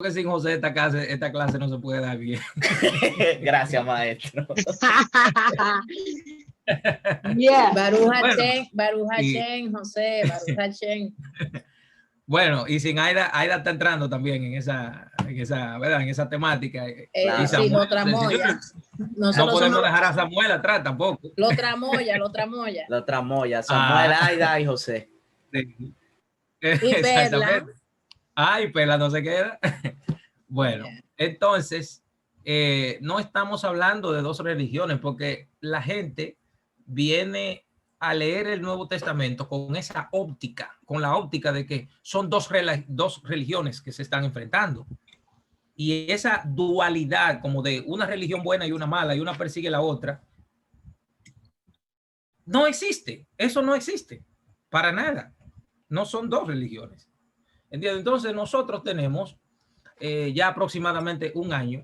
que sin José esta clase no se puede dar bien. Gracias, maestro. Yeah. Baruch Bueno, Hashem, José, Baruch Hashem. Bueno, y sin Aida está entrando también en esa, ¿verdad? En esa temática. Claro. Y Sí, Samuel, lo tramoya. no podemos dejar a Samuel atrás tampoco. Lo tramoya. Lo tramoya, Samuel, Aida y José. Sí. Y Perla. Y Perla no se queda. Bueno, entonces, no estamos hablando de dos religiones, porque la gente viene a leer el Nuevo Testamento con esa óptica, con la óptica de que son dos religiones que se están enfrentando. Y esa dualidad como de una religión buena y una mala, y una persigue la otra, no existe. Eso no existe para nada. No son dos religiones. ¿Entiendes? Entonces nosotros tenemos ya aproximadamente un año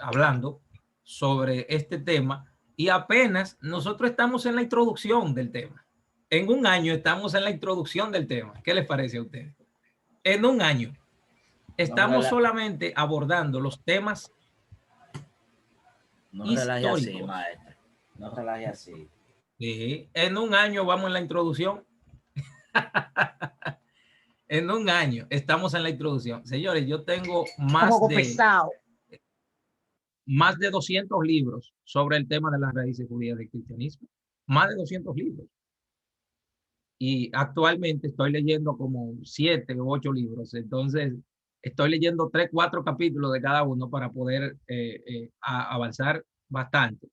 hablando sobre este tema y apenas nosotros estamos en la introducción del tema. En un año estamos en la introducción del tema. ¿Qué les parece a ustedes? En un año estamos solamente abordando los temas históricos. Así, maestro. No relaje así. Sí, en un año vamos en la introducción. En un año estamos en la introducción. Señores, yo tengo más de 200 libros sobre el tema de las raíces judías del cristianismo. Más de 200 libros. Y actualmente estoy leyendo como 7 o 8 libros. Entonces, estoy leyendo 3, 4 capítulos de cada uno para poder avanzar bastante.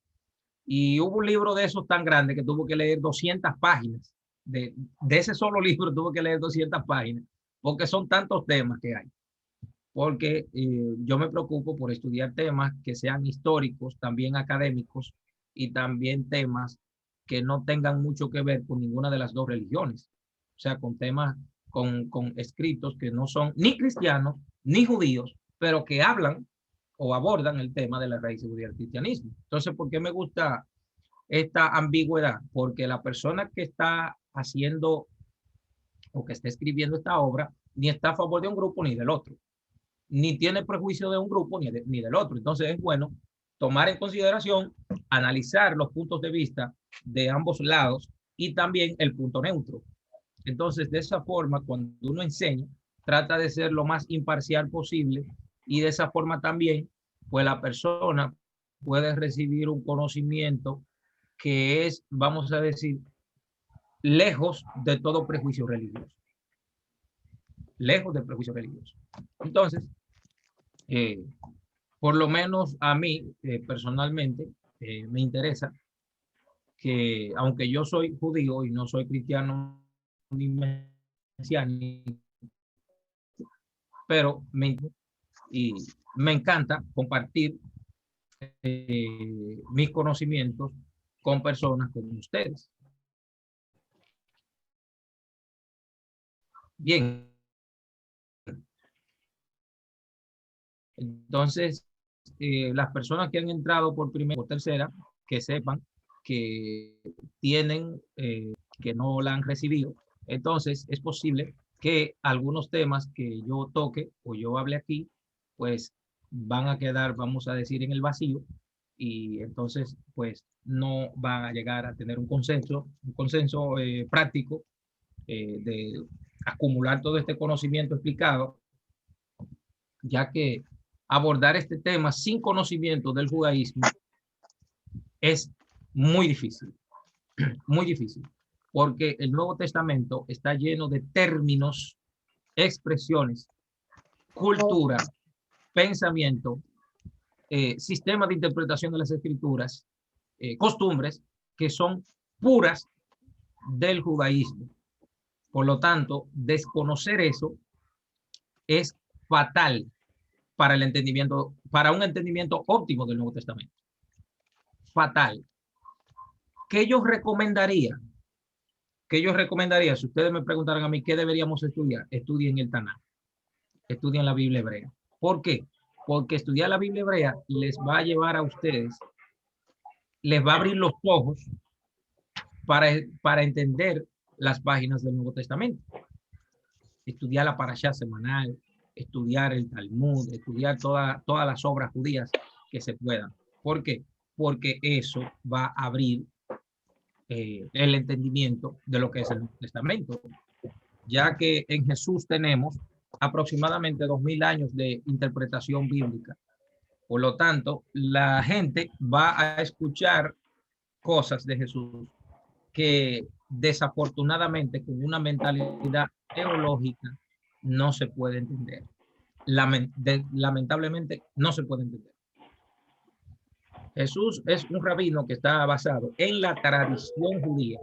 Y hubo un libro de esos tan grande que tuvo que leer 200 páginas. De ese solo libro tuvo que leer 200 páginas, porque son tantos temas que hay. Porque yo me preocupo por estudiar temas que sean históricos, también académicos, y también temas que no tengan mucho que ver con ninguna de las dos religiones. O sea, con temas, con escritos que no son ni cristianos ni judíos, pero que hablan o abordan el tema de la raíz judía del cristianismo. Entonces, ¿por qué me gusta esta ambigüedad? Porque la persona que está haciendo o que está escribiendo esta obra ni está a favor de un grupo ni del otro, ni tiene prejuicio de un grupo ni del otro. Entonces es bueno tomar en consideración, analizar los puntos de vista de ambos lados y también el punto neutro. Entonces, de esa forma, cuando uno enseña, trata de ser lo más imparcial posible y de esa forma también, pues la persona puede recibir un conocimiento que es, vamos a decir, lejos de todo prejuicio religioso. Lejos de prejuicio religioso. Entonces, por lo menos a mí, personalmente, me interesa que, aunque yo soy judío y no soy cristiano ni mesiánico, pero me encanta compartir mis conocimientos con personas como ustedes. Bien. Entonces, las personas que han entrado por primera o por tercera, que sepan que tienen, que no la han recibido. Entonces, es posible que algunos temas que yo toque o yo hable aquí, pues van a quedar, vamos a decir, en el vacío, y entonces, pues no van a llegar a tener un consenso práctico de acumular todo este conocimiento explicado, ya que abordar este tema sin conocimiento del judaísmo es muy difícil, porque el Nuevo Testamento está lleno de términos, expresiones, cultura, pensamiento, sistema de interpretación de las escrituras, costumbres que son puras del judaísmo. Por lo tanto, desconocer eso es fatal para el entendimiento, para un entendimiento óptimo del Nuevo Testamento. Fatal. ¿Qué yo recomendaría? Si ustedes me preguntaran a mí qué deberíamos estudiar, estudien el Tanaj, estudien la Biblia hebrea. ¿Por qué? Porque estudiar la Biblia hebrea les va a llevar a ustedes, les va a abrir los ojos para entender las páginas del Nuevo Testamento. Estudiar la parashá semanal, estudiar el Talmud, estudiar todas las obras judías que se puedan. ¿Por qué? Porque eso va a abrir el entendimiento de lo que es el Nuevo Testamento, ya que en Jesús tenemos aproximadamente 2000 años de interpretación bíblica. Por lo tanto, la gente va a escuchar cosas de Jesús que desafortunadamente con una mentalidad teológica no se puede entender. Lamentablemente no se puede entender. Jesús es un rabino que está basado en la tradición judía,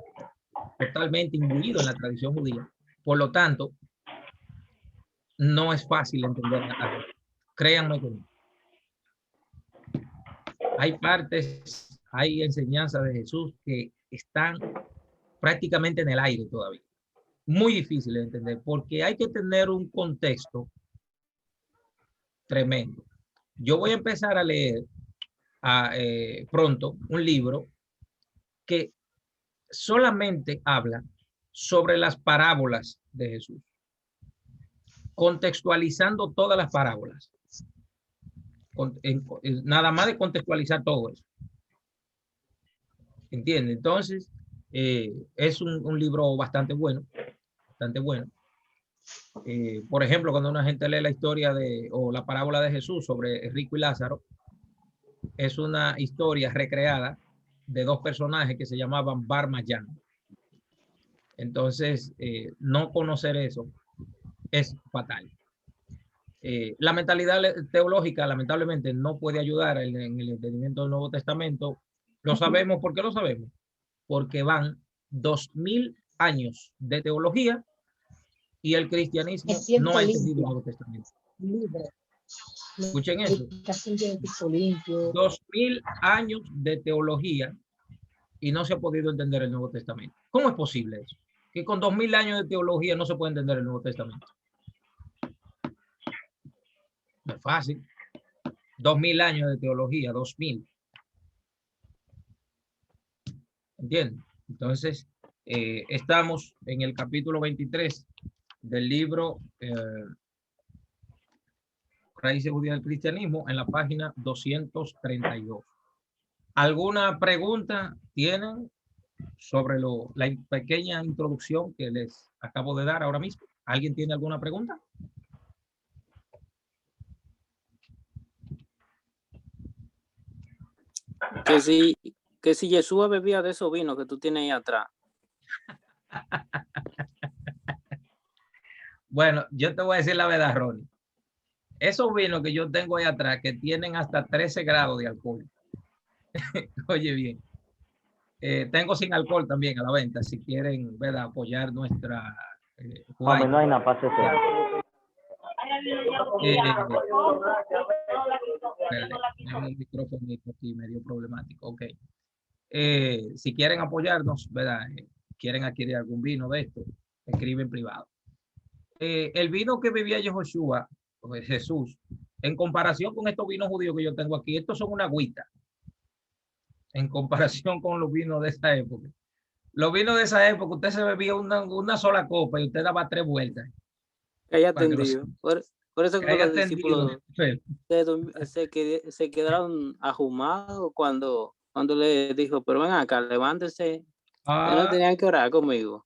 totalmente imbuido en la tradición judía. Por lo tanto, no es fácil entender nada. Créanme que no. Hay partes, hay enseñanzas de Jesús que están prácticamente en el aire todavía. Muy difícil de entender porque hay que tener un contexto tremendo. Yo voy a empezar a leer pronto un libro que solamente habla sobre las parábolas de Jesús, contextualizando todas las parábolas. Nada más de contextualizar todo eso. ¿Entiende? Entonces, es un libro bastante bueno, bastante bueno. Por ejemplo, cuando una gente lee la historia o la parábola de Jesús sobre Rico y Lázaro, es una historia recreada de dos personajes que se llamaban Bar Mayán. Entonces, no conocer eso es fatal. La mentalidad teológica, lamentablemente, no puede ayudar en el entendimiento del Nuevo Testamento. Lo sabemos. ¿Por qué lo sabemos? Porque van 2000 años de teología y el cristianismo no ha entendido el Nuevo Testamento. Escuchen eso. 2000 años de teología y no se ha podido entender el Nuevo Testamento. ¿Cómo es posible eso? Que con 2000 años de teología no se puede entender el Nuevo Testamento. No es fácil. 2000 años de teología, 2000. ¿Entienden? Entonces, estamos en el capítulo 23 del libro Raíces Judías del Cristianismo, en la página 232. ¿Alguna pregunta tienen sobre la pequeña introducción que les acabo de dar ahora mismo? ¿Alguien tiene alguna pregunta? Que si Jesús bebía de esos vinos que tú tienes ahí atrás. Bueno, yo te voy a decir la verdad, Ronnie. Esos vinos que yo tengo ahí atrás, que tienen hasta 13 grados de alcohol. Oye bien, tengo sin alcohol también a la venta, si quieren, ¿verdad?, apoyar nuestra... no hay nada, pase un micrófono aquí medio problemático. Ok. Si quieren apoyarnos, ¿verdad? Quieren adquirir algún vino de esto, escribe en privado. El vino que bebía Yehoshua, Jesús, en comparación con estos vinos judíos que yo tengo aquí, estos son una agüita. En comparación con los vinos de esa época. Los vinos de esa época, usted se bebía una sola copa y usted daba 3 vueltas. Que haya atendido. Por eso que los discípulos se quedaron ajumados cuando le dijo, pero ven acá, levántese. No tenían que orar conmigo.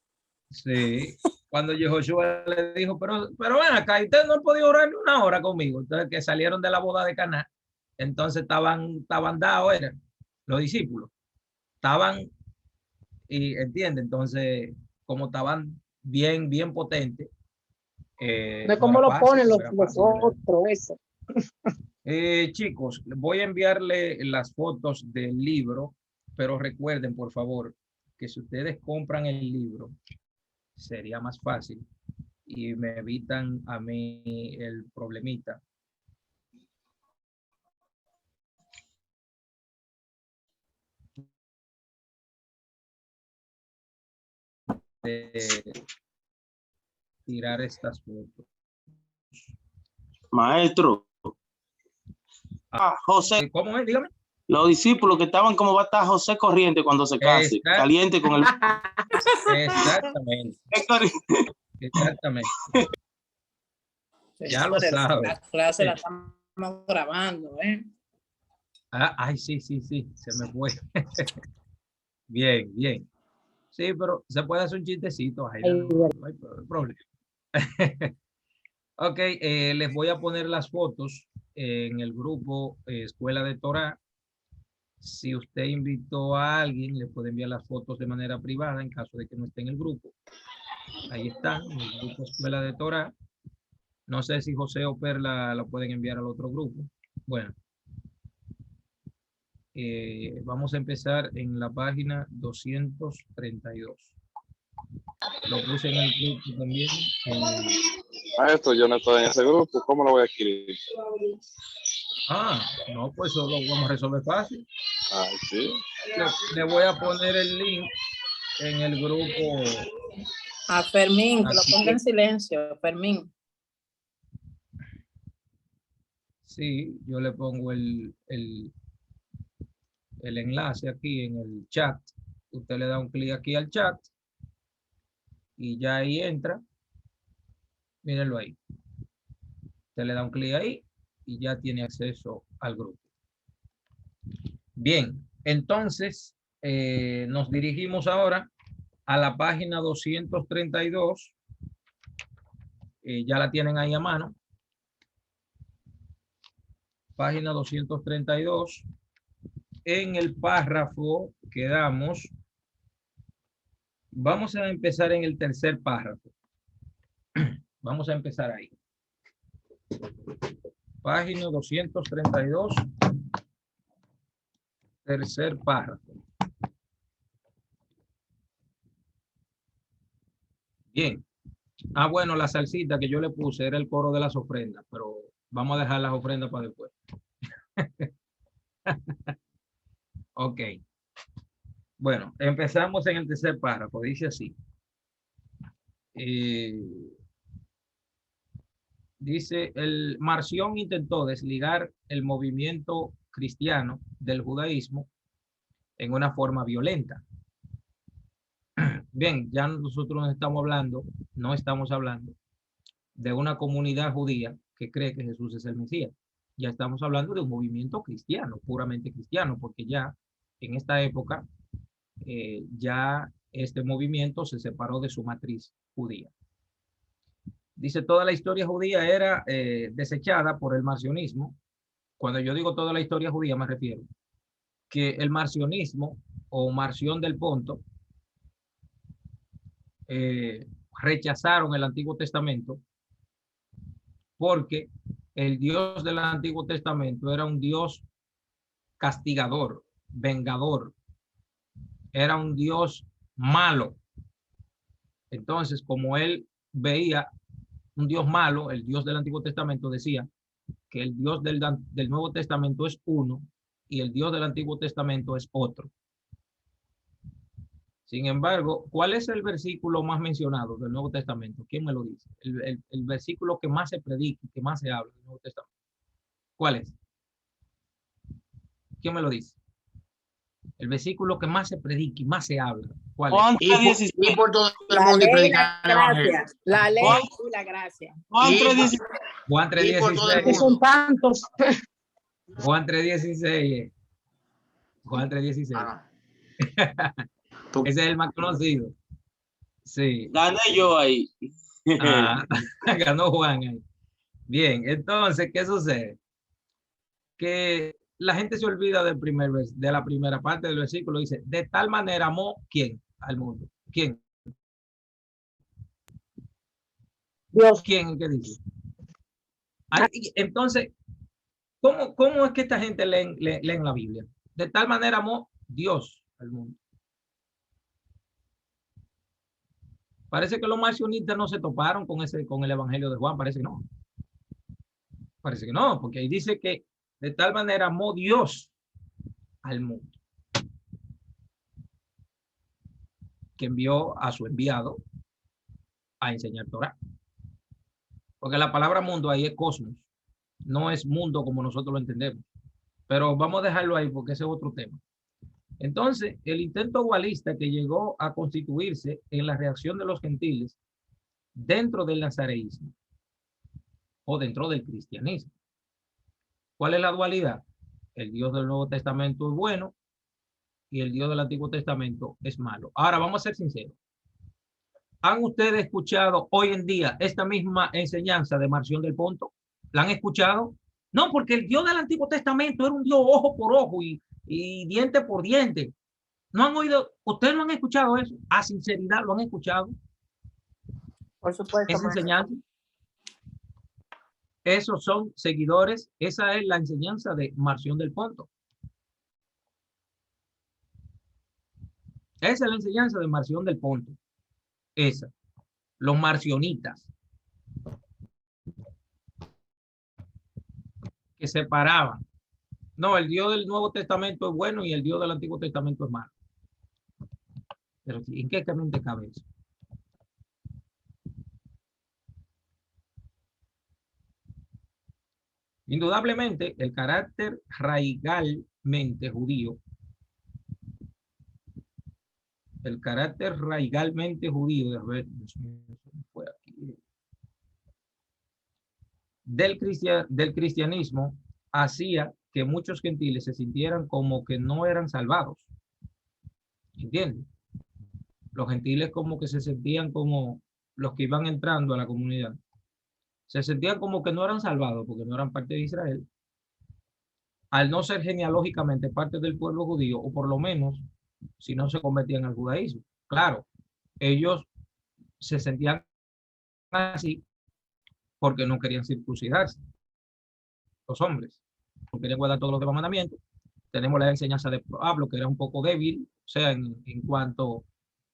Sí, cuando Yehoshua le dijo, pero ven acá, ustedes no han podido orar ni una hora conmigo. Entonces, que salieron de la boda de Caná, entonces estaban dados, eran los discípulos. Estaban, y entiende, entonces, como estaban bien potentes. No es como lo ponen los otros, eso. Chicos, voy a enviarle las fotos del libro, pero recuerden, por favor, que si ustedes compran el libro, sería más fácil y me evitan a mí el problemita. De tirar estas fotos. Maestro. José. ¿Cómo es? Dígame. Los discípulos que estaban como va a estar José corriente cuando se case. Caliente con el... Exactamente. Exactamente. Ya lo sabes. La clase la estamos grabando, ¿eh? Ay, sí, se me fue. Bien, bien. Sí, pero se puede hacer un chistecito. Ahí, no hay problema. Ok, les voy a poner las fotos en el grupo Escuela de Torá. Si usted invitó a alguien, le puede enviar las fotos de manera privada en caso de que no esté en el grupo. Ahí están, en el grupo Escuela de Torá. No sé si José o Perla lo pueden enviar al otro grupo. Bueno. Vamos a empezar en la página 232. Lo puse en el grupo también. Esto yo no estoy en ese grupo, ¿cómo lo voy a adquirir? No, pues eso lo vamos a resolver fácil. Sí. Le voy a poner el link en el grupo. A Fermín, que lo ponga en silencio, Fermín. Sí, yo le pongo el enlace aquí en el chat. Usted le da un clic aquí al chat y ya ahí entra. Mírenlo ahí. Usted le da un clic ahí y ya tiene acceso al grupo. Bien, entonces nos dirigimos ahora a la página 232. Ya la tienen ahí a mano. Página 232. En el párrafo quedamos. Vamos a empezar en el tercer párrafo. Vamos a empezar ahí. Página 232. Tercer párrafo. Bien. Bueno, la salsita que yo le puse era el coro de las ofrendas, pero vamos a dejar las ofrendas para después. Ok. Bueno, empezamos en el tercer párrafo. Dice así. Dice, el Marción intentó desligar el movimiento cristiano del judaísmo en una forma violenta. Bien, ya nosotros no estamos hablando de una comunidad judía que cree que Jesús es el Mesías. Ya estamos hablando de un movimiento cristiano, puramente cristiano, porque ya en esta época ya este movimiento se separó de su matriz judía. Dice, toda la historia judía era desechada por el marcionismo. Cuando yo digo toda la historia judía me refiero que el marcionismo o Marción del Ponto rechazaron el Antiguo Testamento porque el Dios del Antiguo Testamento era un Dios castigador, vengador, era un Dios malo. Entonces, como él veía un Dios malo, el Dios del Antiguo Testamento decía que el Dios del Nuevo Testamento es uno y el Dios del Antiguo Testamento es otro. Sin embargo, ¿cuál es el versículo más mencionado del Nuevo Testamento? ¿Quién me lo dice? El versículo que más se predica, que más se habla del Nuevo Testamento. ¿Cuál es? ¿Quién me lo dice? El versículo que más se predica y más se habla. ¿Cuál es? Y por todo el mundo y predicar el evangelio. La ley y la gracia. Juan 3:16. Son tantos. Juan 3:16. Juan 3:16. Ese es el más conocido. Sí. Gané yo ahí. Ganó Juan ahí. Bien, entonces, ¿qué sucede? Que la gente se olvida de la primera parte del versículo. Dice, de tal manera amó, ¿quién? Al mundo. ¿Quién? Dios. ¿Quién? ¿Qué dice? Entonces, ¿cómo es que esta gente leen la Biblia? De tal manera amó Dios al mundo. Parece que los marcionistas no se toparon con el evangelio de Juan. Parece que no. Parece que no, porque ahí dice que de tal manera amó Dios al mundo, que envió a su enviado a enseñar Torá. Porque la palabra mundo ahí es cosmos, no es mundo como nosotros lo entendemos. Pero vamos a dejarlo ahí porque ese es otro tema. Entonces, el intento dualista que llegó a constituirse en la reacción de los gentiles dentro del nazareísmo o dentro del cristianismo. ¿Cuál es la dualidad? El Dios del Nuevo Testamento es bueno y el Dios del Antiguo Testamento es malo. Ahora vamos a ser sinceros. ¿Han ustedes escuchado hoy en día esta misma enseñanza de Marción del Ponto? ¿La han escuchado? No, porque el Dios del Antiguo Testamento era un Dios ojo por ojo y diente por diente. ¿No han oído? ¿Ustedes no han escuchado eso? A sinceridad, ¿lo han escuchado? Por supuesto. Esa enseñanza. Esos son seguidores. Esa es la enseñanza de Marción del Ponto. Esa es la enseñanza de Marción del Ponto. Esa. Los marcionitas. Que separaban. No, el Dios del Nuevo Testamento es bueno y el Dios del Antiguo Testamento es malo. Pero ¿en qué mente cabe eso? Indudablemente, el carácter raigalmente judío, del cristianismo hacía que muchos gentiles se sintieran como que no eran salvados. ¿Entiendes? Los gentiles como que se sentían como los que iban entrando a la comunidad. Se sentían como que no eran salvados porque no eran parte de Israel. Al no ser genealógicamente parte del pueblo judío, o por lo menos si no se convertían al judaísmo. Claro, ellos se sentían así porque no querían circuncidarse. Los hombres no querían guardar todos los demás mandamientos. Tenemos la enseñanza de Pablo, que era un poco débil, o sea, en cuanto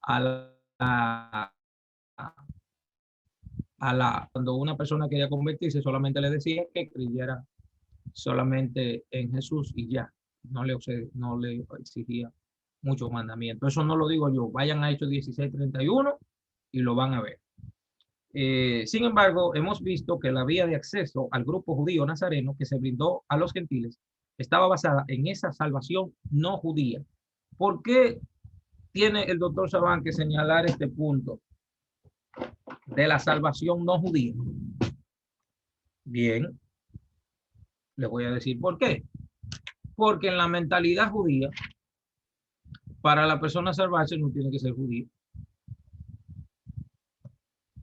a cuando una persona quería convertirse, solamente le decía que creyera solamente en Jesús y ya, no le exigía muchos mandamientos. Eso no lo digo yo, vayan a Hechos 16:31 y lo van a ver. Sin embargo, hemos visto que la vía de acceso al grupo judío nazareno que se brindó a los gentiles estaba basada en esa salvación no judía. ¿Por qué tiene el doctor Sabán que señalar este punto de la salvación no judía? Bien, les voy a decir por qué. Porque en la mentalidad judía, para la persona salvarse no tiene que ser judío.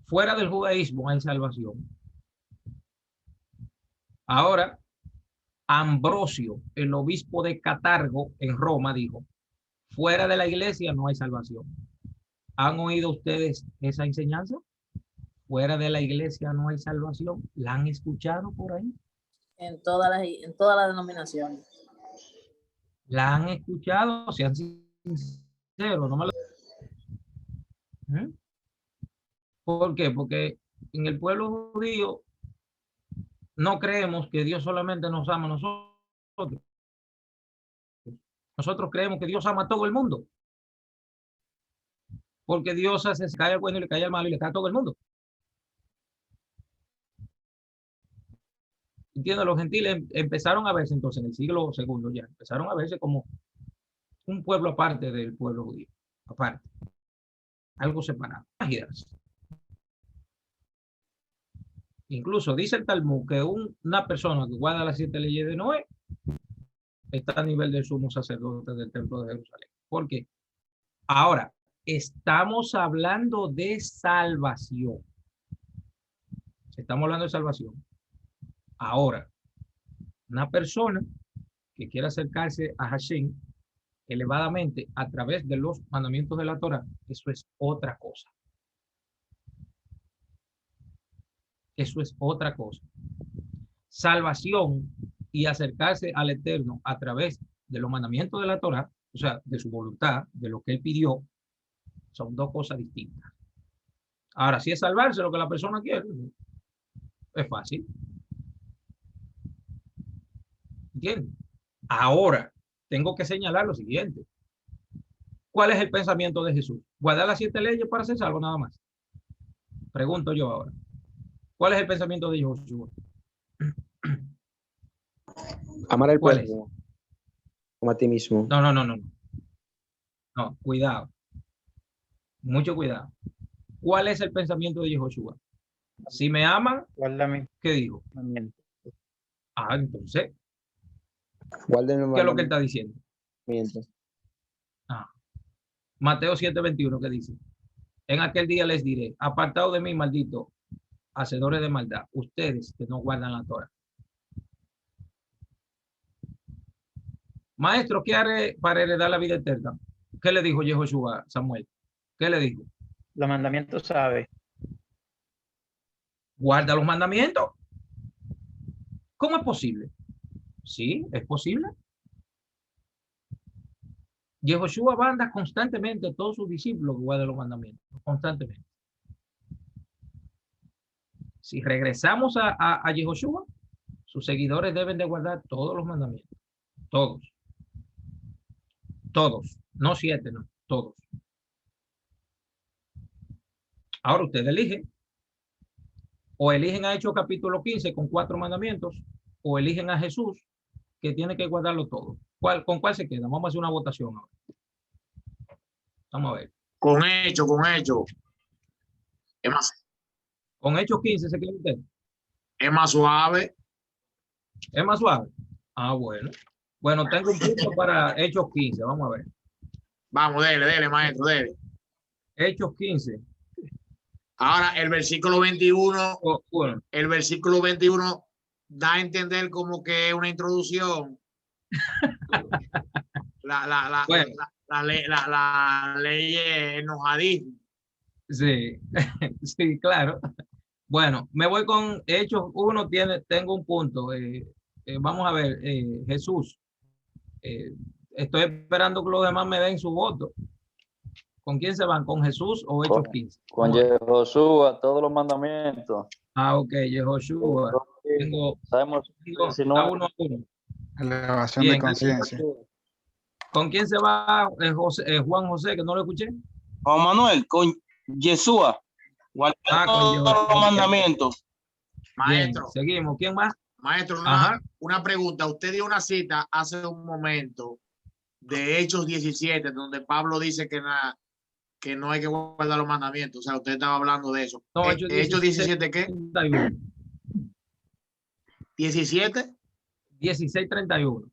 Fuera del judaísmo hay salvación. Ahora, Ambrosio, el obispo de Catargo en Roma, dijo, fuera de la iglesia no hay salvación. ¿Han oído ustedes esa enseñanza? Fuera de la iglesia no hay salvación. ¿La han escuchado por ahí? En todas las denominaciones. ¿La han escuchado? Sean sinceros, no me lo... ¿Por qué? Porque en el pueblo judío no creemos que Dios solamente nos ama a nosotros. Nosotros creemos que Dios ama a todo el mundo. Porque Dios hace que cae el bueno y le cae el malo y le cae a todo el mundo. Entiendo, los gentiles empezaron a verse entonces en el siglo II ya, empezaron a verse como un pueblo aparte del pueblo judío, aparte, algo separado. Incluso dice el Talmud que una persona que guarda las 7 leyes de Noé está a nivel del sumo sacerdote del templo de Jerusalén. ¿Por qué? Ahora, estamos hablando de salvación. Estamos hablando de salvación. Ahora, una persona que quiera acercarse a Hashem elevadamente a través de los mandamientos de la Torah, eso es otra cosa. Eso es otra cosa. Salvación y acercarse al Eterno a través de los mandamientos de la Torah, o sea, de su voluntad, de lo que Él pidió, son dos cosas distintas. Ahora, si es salvarse lo que la persona quiere, es fácil. ¿Entiendes? Ahora, tengo que señalar lo siguiente. ¿Cuál es el pensamiento de Jesús? ¿Guardar las 7 leyes para ser salvo nada más? Pregunto yo ahora. ¿Cuál es el pensamiento de Josué? Amar al prójimo como a ti mismo. No. No, cuidado. Mucho cuidado. ¿Cuál es el pensamiento de Josué? Si me aman, Guárdame. ¿qué digo? Mandamiento. Entonces, Guarden ¿qué es lo que él está diciendo? mandamientos. Mateo 7:21, ¿qué dice? En aquel día les diré, apartados de mí, maldito, hacedores de maldad, ustedes que no guardan la Torah. Maestro, ¿qué haré para heredar la vida eterna? ¿Qué le dijo Yehoshua a Samuel? ¿Qué le dijo? Los mandamientos sabe. Guarda los mandamientos. ¿Cómo es posible? Sí, es posible. Yehoshua manda constantemente a todos sus discípulos que guarden los mandamientos, constantemente. Si regresamos a Yehoshua, sus seguidores deben de guardar todos los mandamientos. Todos. Todos. No 7, no. Todos. Ahora ustedes eligen. O eligen a Hechos capítulo 15 con 4 mandamientos, o eligen a Jesús que tiene que guardarlo todo. ¿Con cuál se queda? Vamos a hacer una votación ahora. Vamos a ver. Con Hechos. Con Hechos 15 se queda usted. Es más suave. ¿Es más suave? Bueno. Bueno, tengo un punto para Hechos 15. Vamos a ver. Vamos, dele, maestro, dele. Hechos 15. Ahora, el versículo 21, Bueno. el versículo 21 da a entender como que es una introducción. La ley enojadismo. Sí, sí, claro. Bueno, me voy con Hechos 1, tengo un punto. Vamos a ver, Jesús. Estoy esperando que los demás me den su voto. ¿Con quién se van? ¿Con Jesús o Hechos 15? Con Yehoshua, todos los mandamientos. Ok, Yehoshua. Sabemos si no, a uno. Elevación de conciencia. ¿Con quién se va Juan José, que no lo escuché? Juan Manuel, con Yeshua. Guardando todos los mandamientos. Maestro. Bien, seguimos. ¿Quién más? Maestro, una pregunta. Usted dio una cita hace un momento de Hechos 17, donde Pablo dice que no hay que guardar los mandamientos. O sea, usted estaba hablando de eso. No, Hechos 17, ¿qué? 31. 17. 16:31.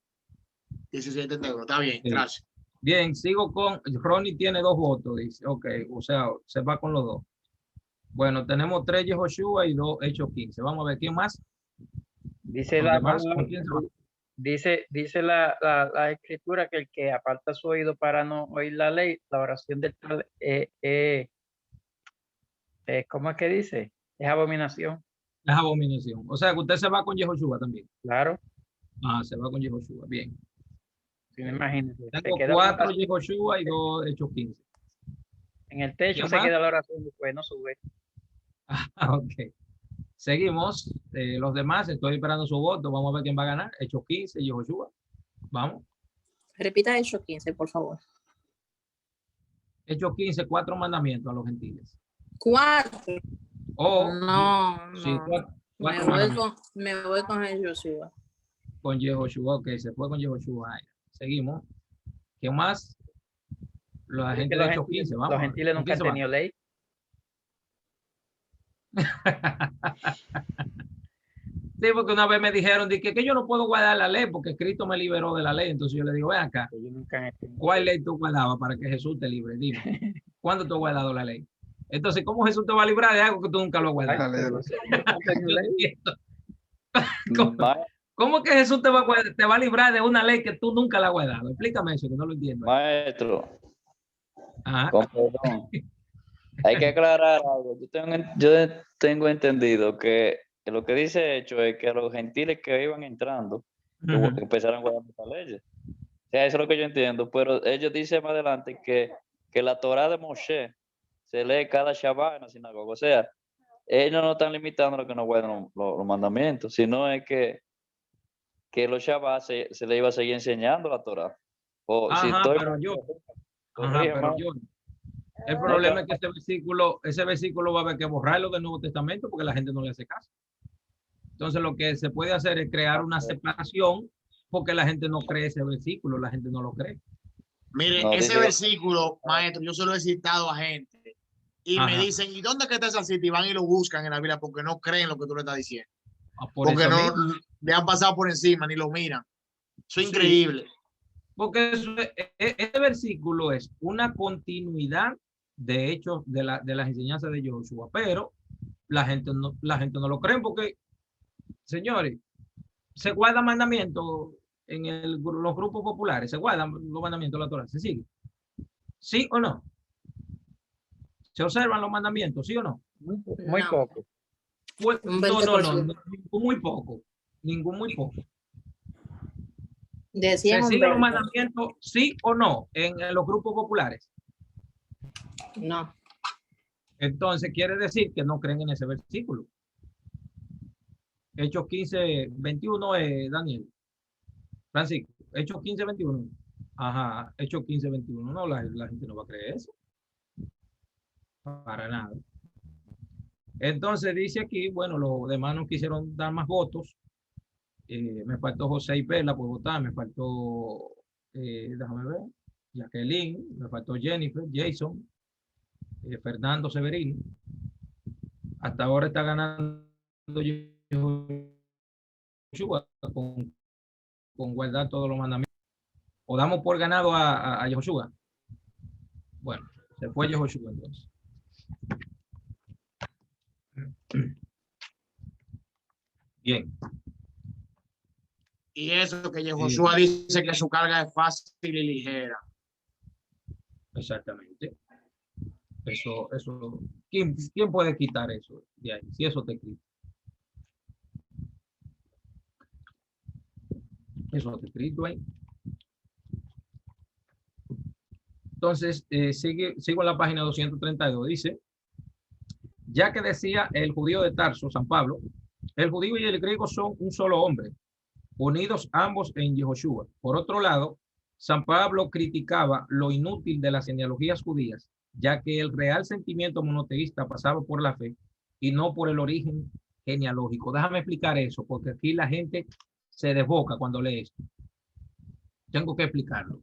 16:31. Está bien, sí. Gracias. Bien, sigo con Ronnie, tiene 2 votos, dice. Ok, o sea, se va con los 2. Bueno, tenemos 3 Yehoshua y 2 Hechos 15. Vamos a ver, ¿quién más? Dice dice la escritura que el que aparta su oído para no oír la ley, la oración del tal, ¿cómo es que dice? Es abominación. Es abominación. O sea, que usted se va con Yehoshua también. Claro. Se va con Yehoshua. Bien. Sí, imagínese. Tengo 4 Yehoshua y 2 Hechos 15. En el techo se queda la oración, después no sube. Ok. Seguimos. Los demás, estoy esperando su voto. Vamos a ver quién va a ganar. Hechos 15, Yehoshua. Vamos. Repita Hechos 15, por favor. Hechos 15, 4 mandamientos a los gentiles. 4. No. Sí, 4 me voy con Yehoshua. Con Yehoshua, ok, se fue con Yehoshua. Seguimos. ¿Quién más? La gente de Hechos 15, vamos. Los gentiles nunca han tenido ley. Sí, porque una vez me dijeron que yo no puedo guardar la ley porque Cristo me liberó de la ley. Entonces yo le digo, ven acá, ¿cuál ley tú guardabas para que Jesús te libre? Dime, ¿cuándo tú has guardado la ley? Entonces, ¿cómo Jesús te va a librar de algo que tú nunca lo has guardado? ¿Cómo que Jesús te va a librar de una ley que tú nunca la has guardado? Explícame eso, que no lo entiendo. Maestro, con perdón, hay que aclarar algo. Yo tengo entendido que lo que dice Hecho es que a los gentiles que iban entrando empezaron a guardar estas leyes. O sea, eso es lo que yo entiendo, pero ellos dicen más adelante que la Torá de Moshe se lee cada Shabbat en la sinagoga. O sea, ellos no están limitando lo que no guardan los mandamientos, sino es que los Shabbat se le iba a seguir enseñando la Torá. El problema es que ese versículo va a haber que borrarlo del Nuevo Testamento porque la gente no le hace caso. Entonces lo que se puede hacer es crear una separación porque la gente no cree ese versículo, la gente no lo cree. Mire, ese versículo, maestro, yo se lo he citado a gente y me dicen, ¿y dónde que está esa cita? Y van y lo buscan en la Biblia porque no creen lo que tú le estás diciendo. Porque no le han pasado por encima ni lo miran. Eso es increíble. Porque este versículo es una continuidad de hechos de las enseñanzas de Joshua, pero la gente no lo cree porque, señores, se guardan mandamientos en los grupos populares, se guardan los mandamientos de la Torá, se sigue. ¿Sí o no? ¿Se observan los mandamientos, sí o no? Muy poco. No, muy poco. Muy poco. ¿Se siguen los mandamientos, sí o no, en los grupos populares? No. Entonces quiere decir que no creen en ese versículo. Hechos 15, 21, Daniel. Francisco, Hechos 15, 21. Ajá, Hechos 15, 21. No, la gente no va a creer eso. Para nada. Entonces dice aquí, bueno, los demás no quisieron dar más votos. Me faltó José y Perla por votar, me faltó, déjame ver, Jacqueline, me faltó Jennifer, Jason, Fernando Severino. Hasta ahora está ganando Joshua con guardar todos los mandamientos. O damos por ganado a Joshua. Bueno, se fue Joshua entonces. Bien. Y eso que Joshua dice que su carga es fácil y ligera. Exactamente. Eso, ¿quién puede quitar eso de ahí? Si eso te quita. Eso te escrito ahí. Entonces, sigo en la página 232. Dice, ya que decía el judío de Tarso, San Pablo, el judío y el griego son un solo hombre, unidos ambos en Yehoshua. Por otro lado, San Pablo criticaba lo inútil de las genealogías judías, ya que el real sentimiento monoteísta pasaba por la fe y no por el origen genealógico. Déjame explicar eso, porque aquí la gente se desboca cuando lee esto. Tengo que explicarlo.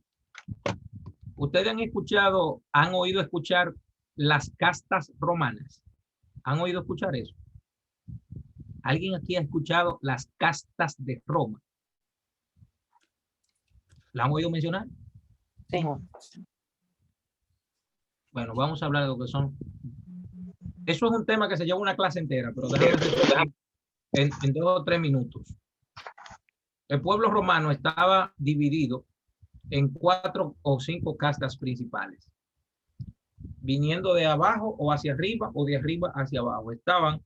Ustedes han oído escuchar las castas romanas. ¿Han oído escuchar eso? ¿Alguien aquí ha escuchado las castas de Roma? ¿La han oído mencionar? Sí. Bueno, vamos a hablar de lo que son. Eso es un tema que se lleva una clase entera, pero déjame en 2 o 3 minutos. El pueblo romano estaba dividido en 4 o 5 castas principales, viniendo de abajo o hacia arriba o de arriba hacia abajo. Estaban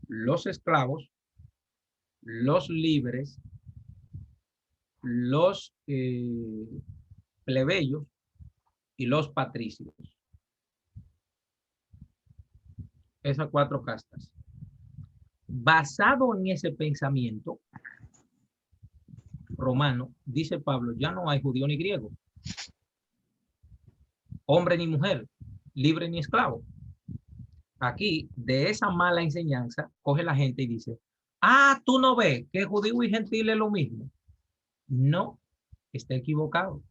los esclavos, los libres, los plebeyos y los patricios. Esas 4 castas. Basado en ese pensamiento romano, dice Pablo, ya no hay judío ni griego, hombre ni mujer, libre ni esclavo. Aquí, de esa mala enseñanza, coge la gente y dice, tú no ves que judío y gentil es lo mismo. No, está equivocado.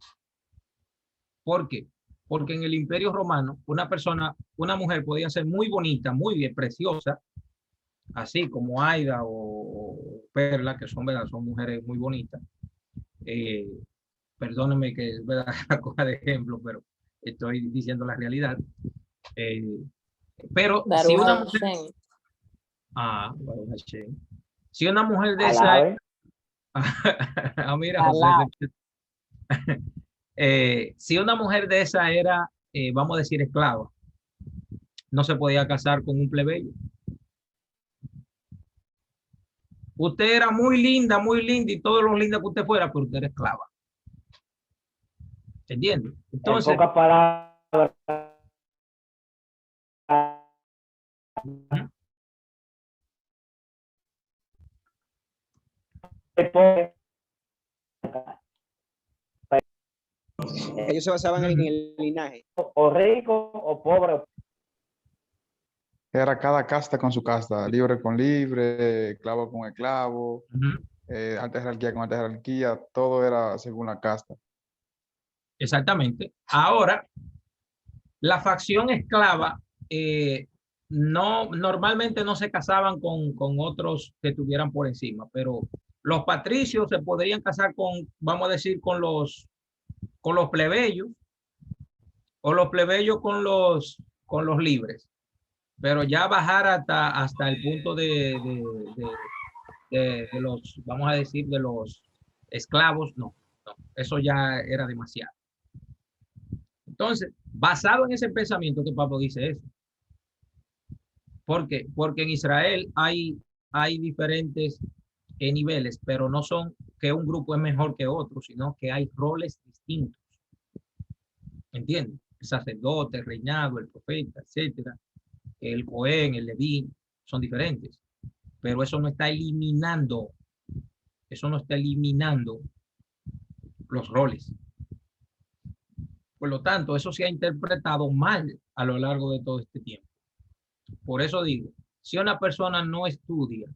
¿Por qué? Porque en el Imperio Romano, una mujer podía ser muy bonita, muy bien, preciosa, así como Aida o Perla, que son mujeres muy bonitas. Perdónenme que la coja de ejemplo, pero estoy diciendo la realidad. Pero si una mujer, si una mujer de esa, mira, José, si una mujer de esa era, vamos a decir, esclava, no se podía casar con un plebeyo. Usted era muy linda y todo lo linda que usted fuera, pero usted era esclava. ¿Entiende? Entonces, en pocas palabras, ellos se basaban en el linaje. O rico o pobre. Era cada casta con su casta, libre con libre, esclavo con esclavo, alta jerarquía con alta jerarquía, todo era según la casta. Exactamente. Ahora, la facción esclava no, normalmente no se casaban con otros que estuvieran por encima, pero los patricios se podrían casar con, vamos a decir, con los plebeyos, o los plebeyos con los libres, pero ya bajar hasta el punto de los, vamos a decir, de los esclavos, no, eso ya era demasiado. Entonces, basado en ese pensamiento que Pablo dice eso. Porque en Israel hay diferentes niveles, pero no son que un grupo es mejor que otro, sino que hay roles distintos. ¿Entiendes? El sacerdote, el reinado, el profeta, etcétera, el Cohen, el Leví, son diferentes. Pero eso no está eliminando los roles. Por lo tanto, eso se ha interpretado mal a lo largo de todo este tiempo. Por eso digo, si una persona no estudia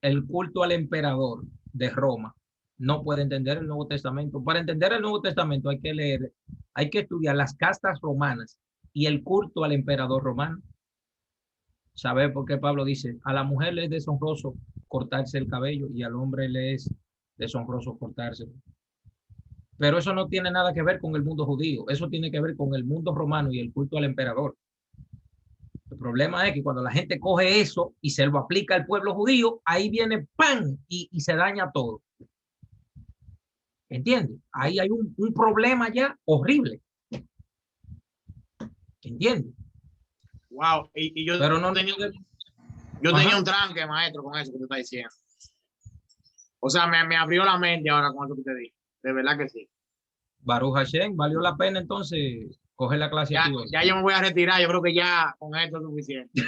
el culto al emperador de Roma, no puede entender el Nuevo Testamento. Para entender el Nuevo Testamento hay que leer, hay que estudiar las castas romanas y el culto al emperador romano. ¿Sabe por qué Pablo dice, a la mujer le es deshonroso cortarse el cabello y al hombre le es deshonroso cortárselo? Pero eso no tiene nada que ver con el mundo judío, eso tiene que ver con el mundo romano y el culto al emperador. El problema es que cuando la gente coge eso y se lo aplica al pueblo judío, ahí viene ¡pam! Y se daña todo. ¿Entiendes? Ahí hay un problema ya horrible. ¿Entiendes? Wow. Y yo Pero no tenía un tranque, maestro, con eso que tú estás diciendo. O sea, me abrió la mente ahora con eso que te dije. De verdad que sí. Baruch Hashem, valió la pena entonces coger la clase. Ya yo me voy a retirar, yo creo que ya con esto es suficiente.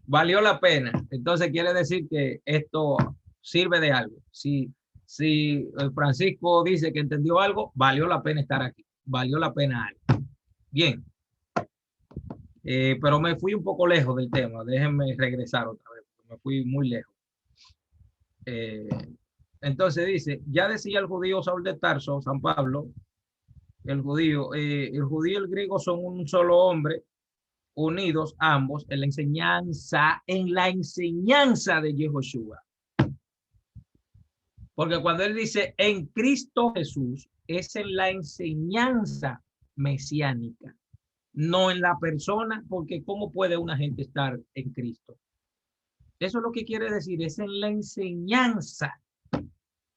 Valió la pena. Entonces quiere decir que esto sirve de algo. Si Francisco dice que entendió algo, valió la pena estar aquí. Valió la pena algo. Bien. Pero me fui un poco lejos del tema. Déjenme regresar otra vez. Me fui muy lejos. Entonces dice, ya decía el judío Saúl de Tarso, San Pablo, el judío y el griego son un solo hombre, unidos ambos en la enseñanza de Yehoshua. Porque cuando él dice en Cristo Jesús, es en la enseñanza mesiánica, no en la persona, porque ¿cómo puede una gente estar en Cristo? Eso es lo que quiere decir, es en la enseñanza.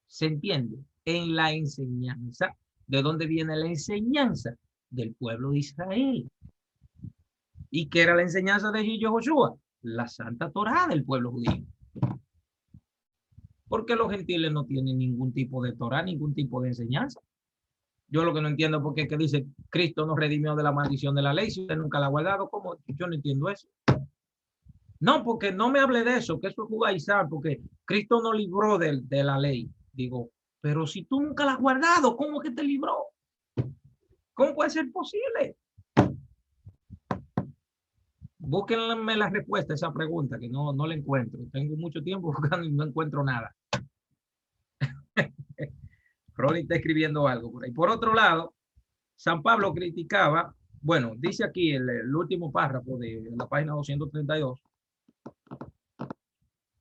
¿Se entiende? En la enseñanza. ¿De dónde viene la enseñanza? Del pueblo de Israel. ¿Y qué era la enseñanza de Yehoshua? La Santa Torá del pueblo judío. Porque los gentiles no tienen ningún tipo de Torá, ningún tipo de enseñanza. Yo lo que no entiendo es por qué que dice Cristo nos redimió de la maldición de la ley si usted nunca la ha guardado. ¿Cómo? Yo no entiendo eso. No, porque no me hable de eso, que eso es judaizar, porque Cristo nos libró de la ley. Digo, pero si tú nunca la has guardado, ¿cómo que te libró? ¿Cómo puede ser posible? Búsquenme la respuesta a esa pregunta, que no la encuentro. Tengo mucho tiempo buscando y no encuentro nada. Ronnie está escribiendo algo por ahí. Por otro lado, San Pablo criticaba, bueno, dice aquí el último párrafo de la página 232.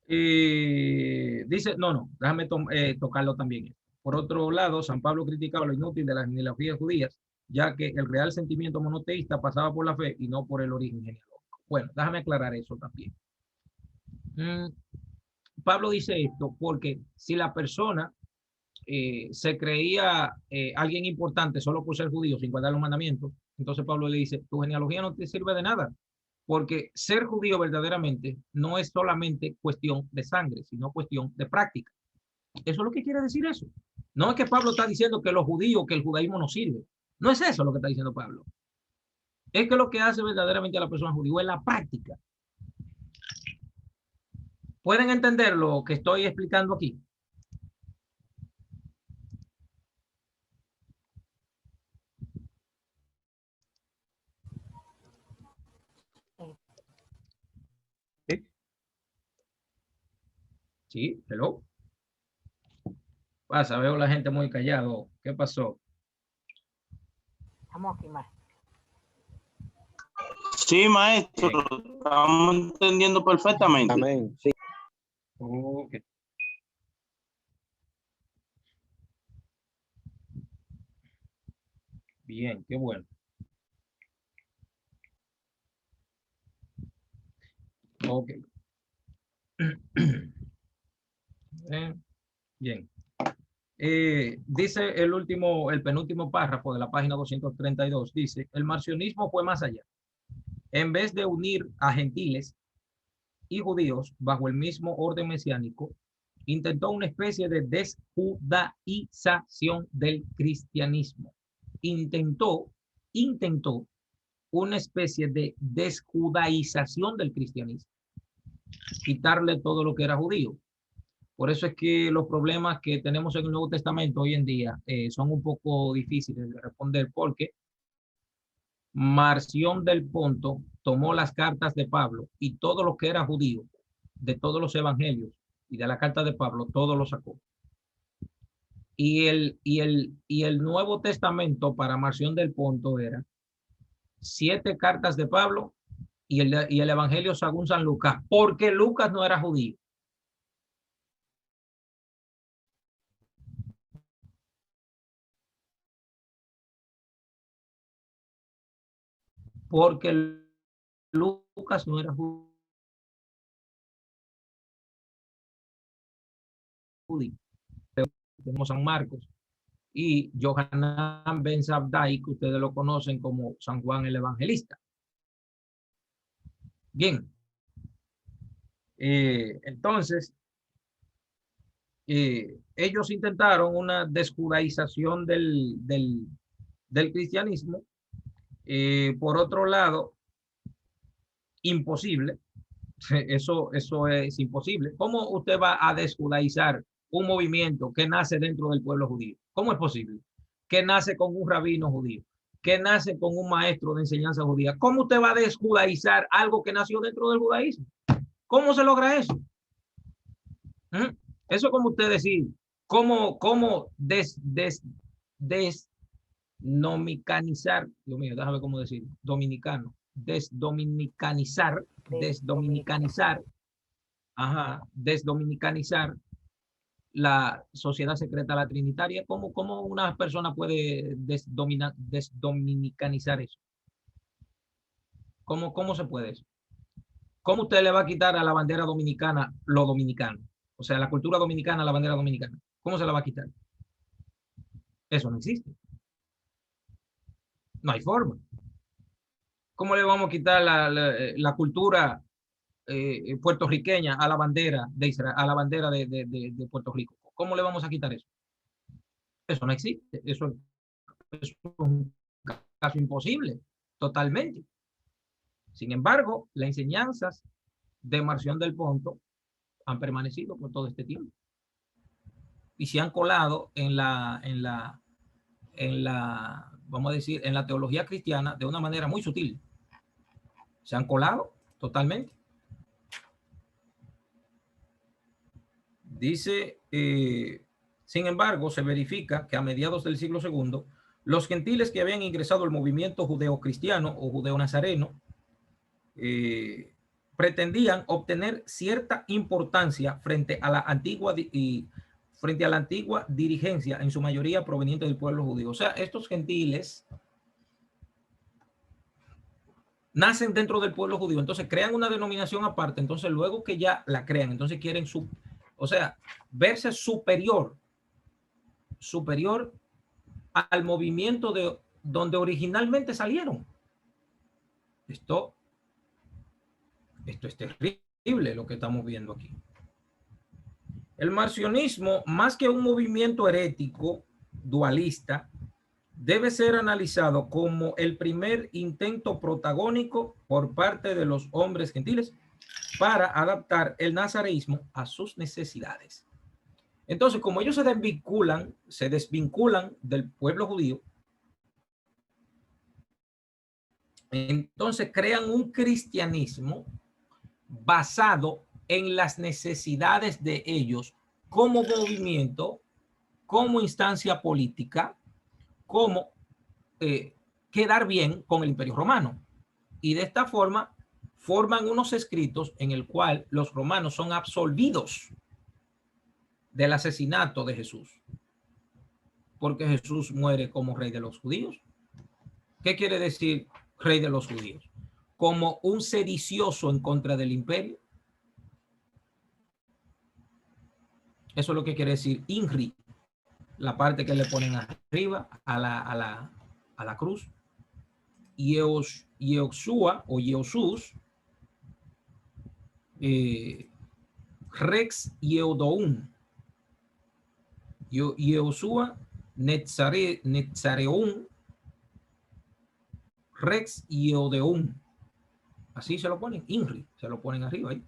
Dice, déjame tocarlo también. Por otro lado, San Pablo criticaba lo inútil de las genealogías judías, ya que el real sentimiento monoteísta pasaba por la fe y no por el origen genealógico. Bueno, déjame aclarar eso también. Pablo dice esto porque si la persona se creía alguien importante solo por ser judío sin guardar los mandamientos, entonces Pablo le dice, tu genealogía no te sirve de nada. Porque ser judío verdaderamente no es solamente cuestión de sangre, sino cuestión de práctica. Eso es lo que quiere decir eso. No es que Pablo está diciendo que los judíos, que el judaísmo no sirve. No es eso lo que está diciendo Pablo. Es que lo que hace verdaderamente a la persona judía es la práctica. ¿Pueden entender lo que estoy explicando aquí? Sí, hello. Pasa, veo la gente muy callado. ¿Qué pasó? Estamos aquí más. Sí, maestro, estamos entendiendo perfectamente. Amén. Sí. Ok. Bien, qué bueno. Ok. Bien. Dice el penúltimo párrafo de la página 232, dice, el marcionismo fue más allá. En vez de unir a gentiles y judíos bajo el mismo orden mesiánico, intentó una especie de desjudaización del cristianismo. Intentó una especie de desjudaización del cristianismo. Quitarle todo lo que era judío. Por eso es que los problemas que tenemos en el Nuevo Testamento hoy en día son un poco difíciles de responder, porque Marción del Ponto tomó las cartas de Pablo y todo lo que era judío, de todos los evangelios y de la carta de Pablo, todo lo sacó. Y el Nuevo Testamento para Marción del Ponto era 7 cartas de Pablo y el evangelio según San Lucas, porque Lucas no era judío. Porque Lucas no era judío. Pero tenemos San Marcos y Yohanan ben Zabdai, que ustedes lo conocen como San Juan el Evangelista. Bien. Entonces, ellos intentaron una desjudaización del cristianismo. Por otro lado, imposible. Eso es imposible. ¿Cómo usted va a desjudaizar un movimiento que nace dentro del pueblo judío? ¿Cómo es posible? Que nace con un rabino judío, que nace con un maestro de enseñanza judía. ¿Cómo usted va a desjudaizar algo que nació dentro del judaísmo? ¿Cómo se logra eso? Eso es como usted decir, ¿cómo desdominicanizar? Dios mío, déjame cómo decir, dominicano. Desdominicanizar la sociedad secreta, la trinitaria. ¿Cómo una persona puede desdominicanizar eso? ¿Cómo se puede eso? ¿Cómo usted le va a quitar a la bandera dominicana lo dominicano? O sea, la cultura dominicana a la bandera dominicana. ¿Cómo se la va a quitar? Eso no existe. No hay forma. ¿Cómo le vamos a quitar la cultura puertorriqueña a la bandera de Israel, a la bandera de Puerto Rico? ¿Cómo le vamos a quitar eso? Eso no existe. Eso es un caso imposible, totalmente. Sin embargo, las enseñanzas de Marción del Ponto han permanecido por todo este tiempo y se han colado en la, vamos a decir, en la teología cristiana de una manera muy sutil. Se han colado totalmente. Dice, sin embargo, se verifica que a mediados del siglo II, los gentiles que habían ingresado al movimiento judeo-cristiano o judeo-nazareno pretendían obtener cierta importancia frente a la antigua dirigencia, en su mayoría proveniente del pueblo judío. O sea, estos gentiles nacen dentro del pueblo judío, entonces crean una denominación aparte, entonces luego que ya la crean, entonces quieren verse superior al movimiento de donde originalmente salieron. Esto es terrible lo que estamos viendo aquí. El marcionismo, más que un movimiento herético dualista, debe ser analizado como el primer intento protagónico por parte de los hombres gentiles para adaptar el nazareísmo a sus necesidades. Entonces, como ellos se desvinculan del pueblo judío, entonces crean un cristianismo basado en las necesidades de ellos como movimiento, como instancia política, como quedar bien con el Imperio Romano. Y de esta forma forman unos escritos en el cual los romanos son absolvidos del asesinato de Jesús, porque Jesús muere como rey de los judíos. ¿Qué quiere decir rey de los judíos? Como un sedicioso en contra del imperio. Eso es lo que quiere decir INRI, la parte que le ponen arriba a la cruz. Yehoshua o Yehoshús, Rex Yehudoun, Yehoshua Netzareún, Rex Yehudeún. Así se lo ponen, INRI, se lo ponen arriba ahí.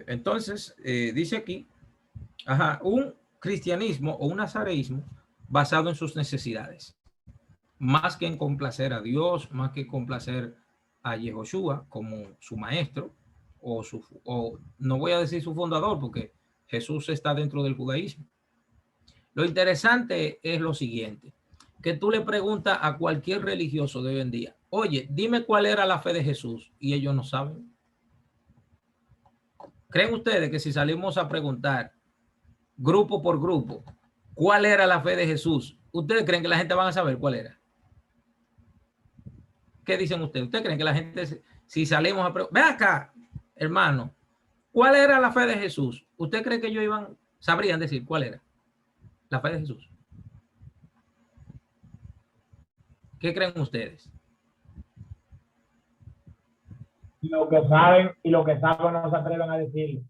Entonces, dice aquí, un cristianismo o un nazareísmo basado en sus necesidades, más que en complacer a Dios, más que complacer a Yehoshua como su maestro, o no voy a decir su fundador, porque Jesús está dentro del judaísmo. Lo interesante es lo siguiente, que tú le preguntas a cualquier religioso de hoy en día, oye, dime cuál era la fe de Jesús, y ellos no saben. ¿Creen ustedes que si salimos a preguntar grupo por grupo cuál era la fe de Jesús, ustedes creen que la gente va a saber cuál era? ¿Qué dicen ustedes? ¿Ustedes creen que la gente, si salimos a preguntar, ven acá, hermano, cuál era la fe de Jesús? ¿Usted cree que ellos sabrían decir cuál era la fe de Jesús? ¿Qué creen ustedes? Lo que saben y lo que saben no se atreven a decirlo.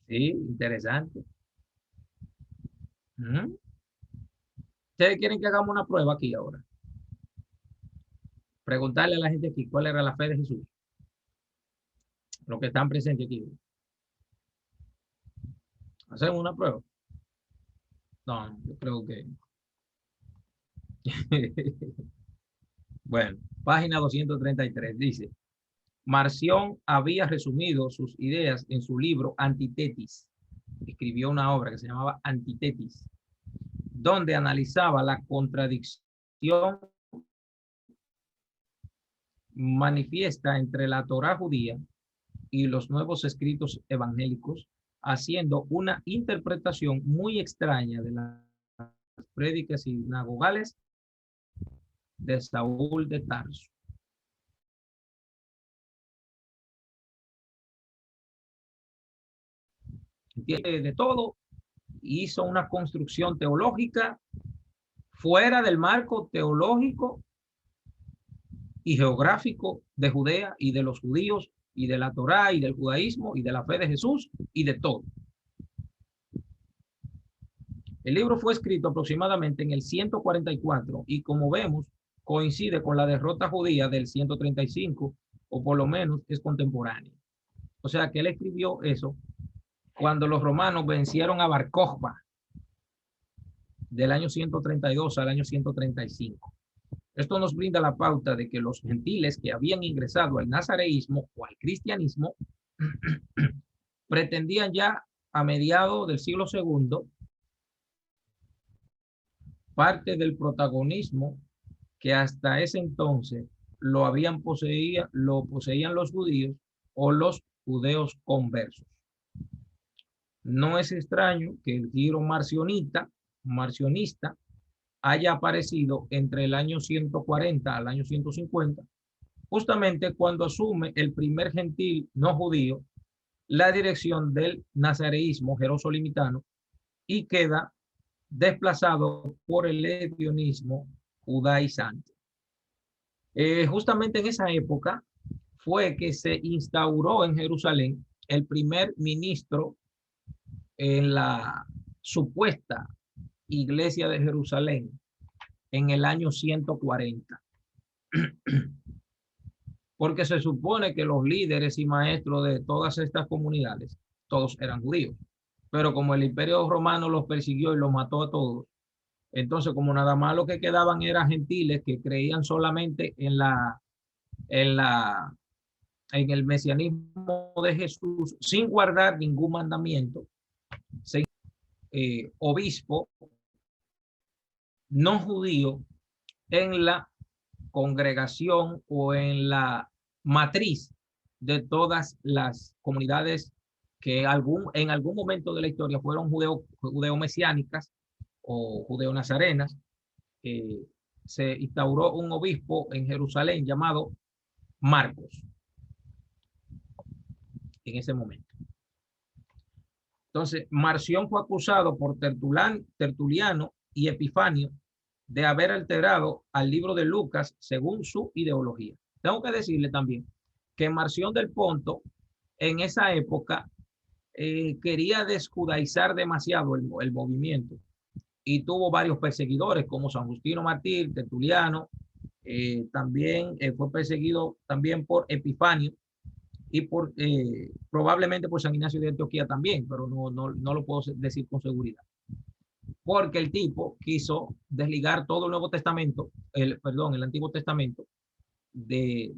Sí, interesante. ¿Ustedes quieren que hagamos una prueba aquí ahora? Preguntarle a la gente aquí cuál era la fe de Jesús. Los que están presentes aquí. ¿Hacemos una prueba? No, yo creo que... Bueno, página 233 dice, Marción había resumido sus ideas en su libro Antitetis. Escribió una obra que se llamaba Antitetis, donde analizaba la contradicción manifiesta entre la Torá judía y los nuevos escritos evangélicos, haciendo una interpretación muy extraña de las prédicas sinagogales de Saúl de Tarso. De todo, hizo una construcción teológica fuera del marco teológico y geográfico de Judea y de los judíos y de la Torá y del judaísmo y de la fe de Jesús y de todo. El libro fue escrito aproximadamente en el 144 y, como vemos, coincide con la derrota judía del 135, o por lo menos es contemporáneo. O sea que él escribió eso cuando los romanos vencieron a Bar Kokhba del año 132 al año 135. Esto nos brinda la pauta de que los gentiles que habían ingresado al nazareísmo o al cristianismo pretendían ya a mediados del siglo II parte del protagonismo que hasta ese entonces lo poseían los judíos o los judeos conversos. No es extraño que el giro marcionista haya aparecido entre el año 140 al año 150, justamente cuando asume el primer gentil no judío la dirección del nazareísmo jerosolimitano y queda desplazado por el hedionismo judaizante. Justamente en esa época fue que se instauró en Jerusalén el primer ministro en la supuesta Iglesia de Jerusalén en el año 140. Porque se supone que los líderes y maestros de todas estas comunidades, todos eran judíos. pero como el Imperio Romano los persiguió y los mató a todos, entonces como nada más lo que quedaban eran gentiles que creían solamente en el mesianismo de Jesús, sin guardar ningún mandamiento, obispo no judío en la congregación o en la matriz de todas las comunidades que en algún momento de la historia fueron judeo-mesiánicas o judeo-nazarenas. Se instauró un obispo en Jerusalén llamado Marcos en ese momento. Entonces, Marción fue acusado por Tertuliano y Epifanio de haber alterado al libro de Lucas según su ideología. Tengo que decirle también que Marción del Ponto en esa época quería desjudaizar demasiado el movimiento y tuvo varios perseguidores como San Justino Mártir, Tertuliano, también fue perseguido también por Epifanio y por probablemente por San Ignacio de Antioquía también, pero no lo puedo decir con seguridad. Porque el tipo quiso desligar todo el Nuevo Testamento, el Antiguo Testamento, de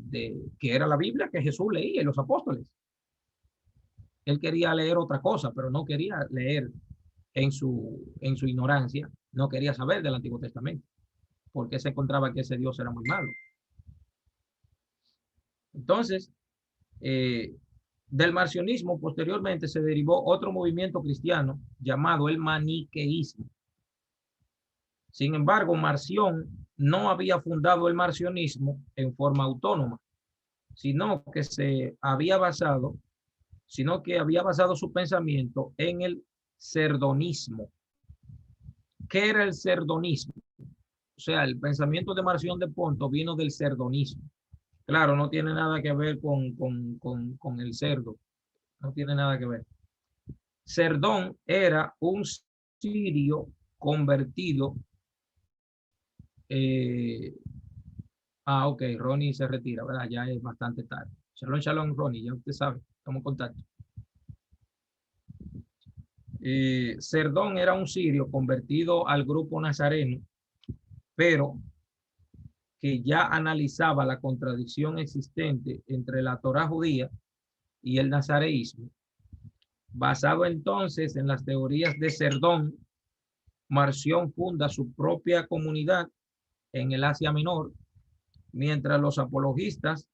que era la Biblia que Jesús leía y los apóstoles. Él quería leer otra cosa, pero no quería leer en su ignorancia, no quería saber del Antiguo Testamento, porque se encontraba que ese Dios era muy malo. Entonces, del marcionismo posteriormente se derivó otro movimiento cristiano llamado el maniqueísmo. Sin embargo, Marción no había fundado el marcionismo en forma autónoma, sino que había basado su pensamiento en el serdonismo. ¿Qué era el serdonismo? O sea, el pensamiento de Marción de Ponto vino del serdonismo. Claro, no tiene nada que ver con el cerdo. No tiene nada que ver. Cerdón era un sirio convertido. Ok, Ronnie se retira, ¿verdad? Ya es bastante tarde. Shalom, shalom, Ronnie, ya usted sabe, estamos en contacto. Cerdón era un sirio convertido al grupo nazareno, pero que ya analizaba la contradicción existente entre la Torá judía y el nazareísmo. Basado entonces en las teorías de Cerdón, Marción funda su propia comunidad en el Asia Menor, mientras los apologistas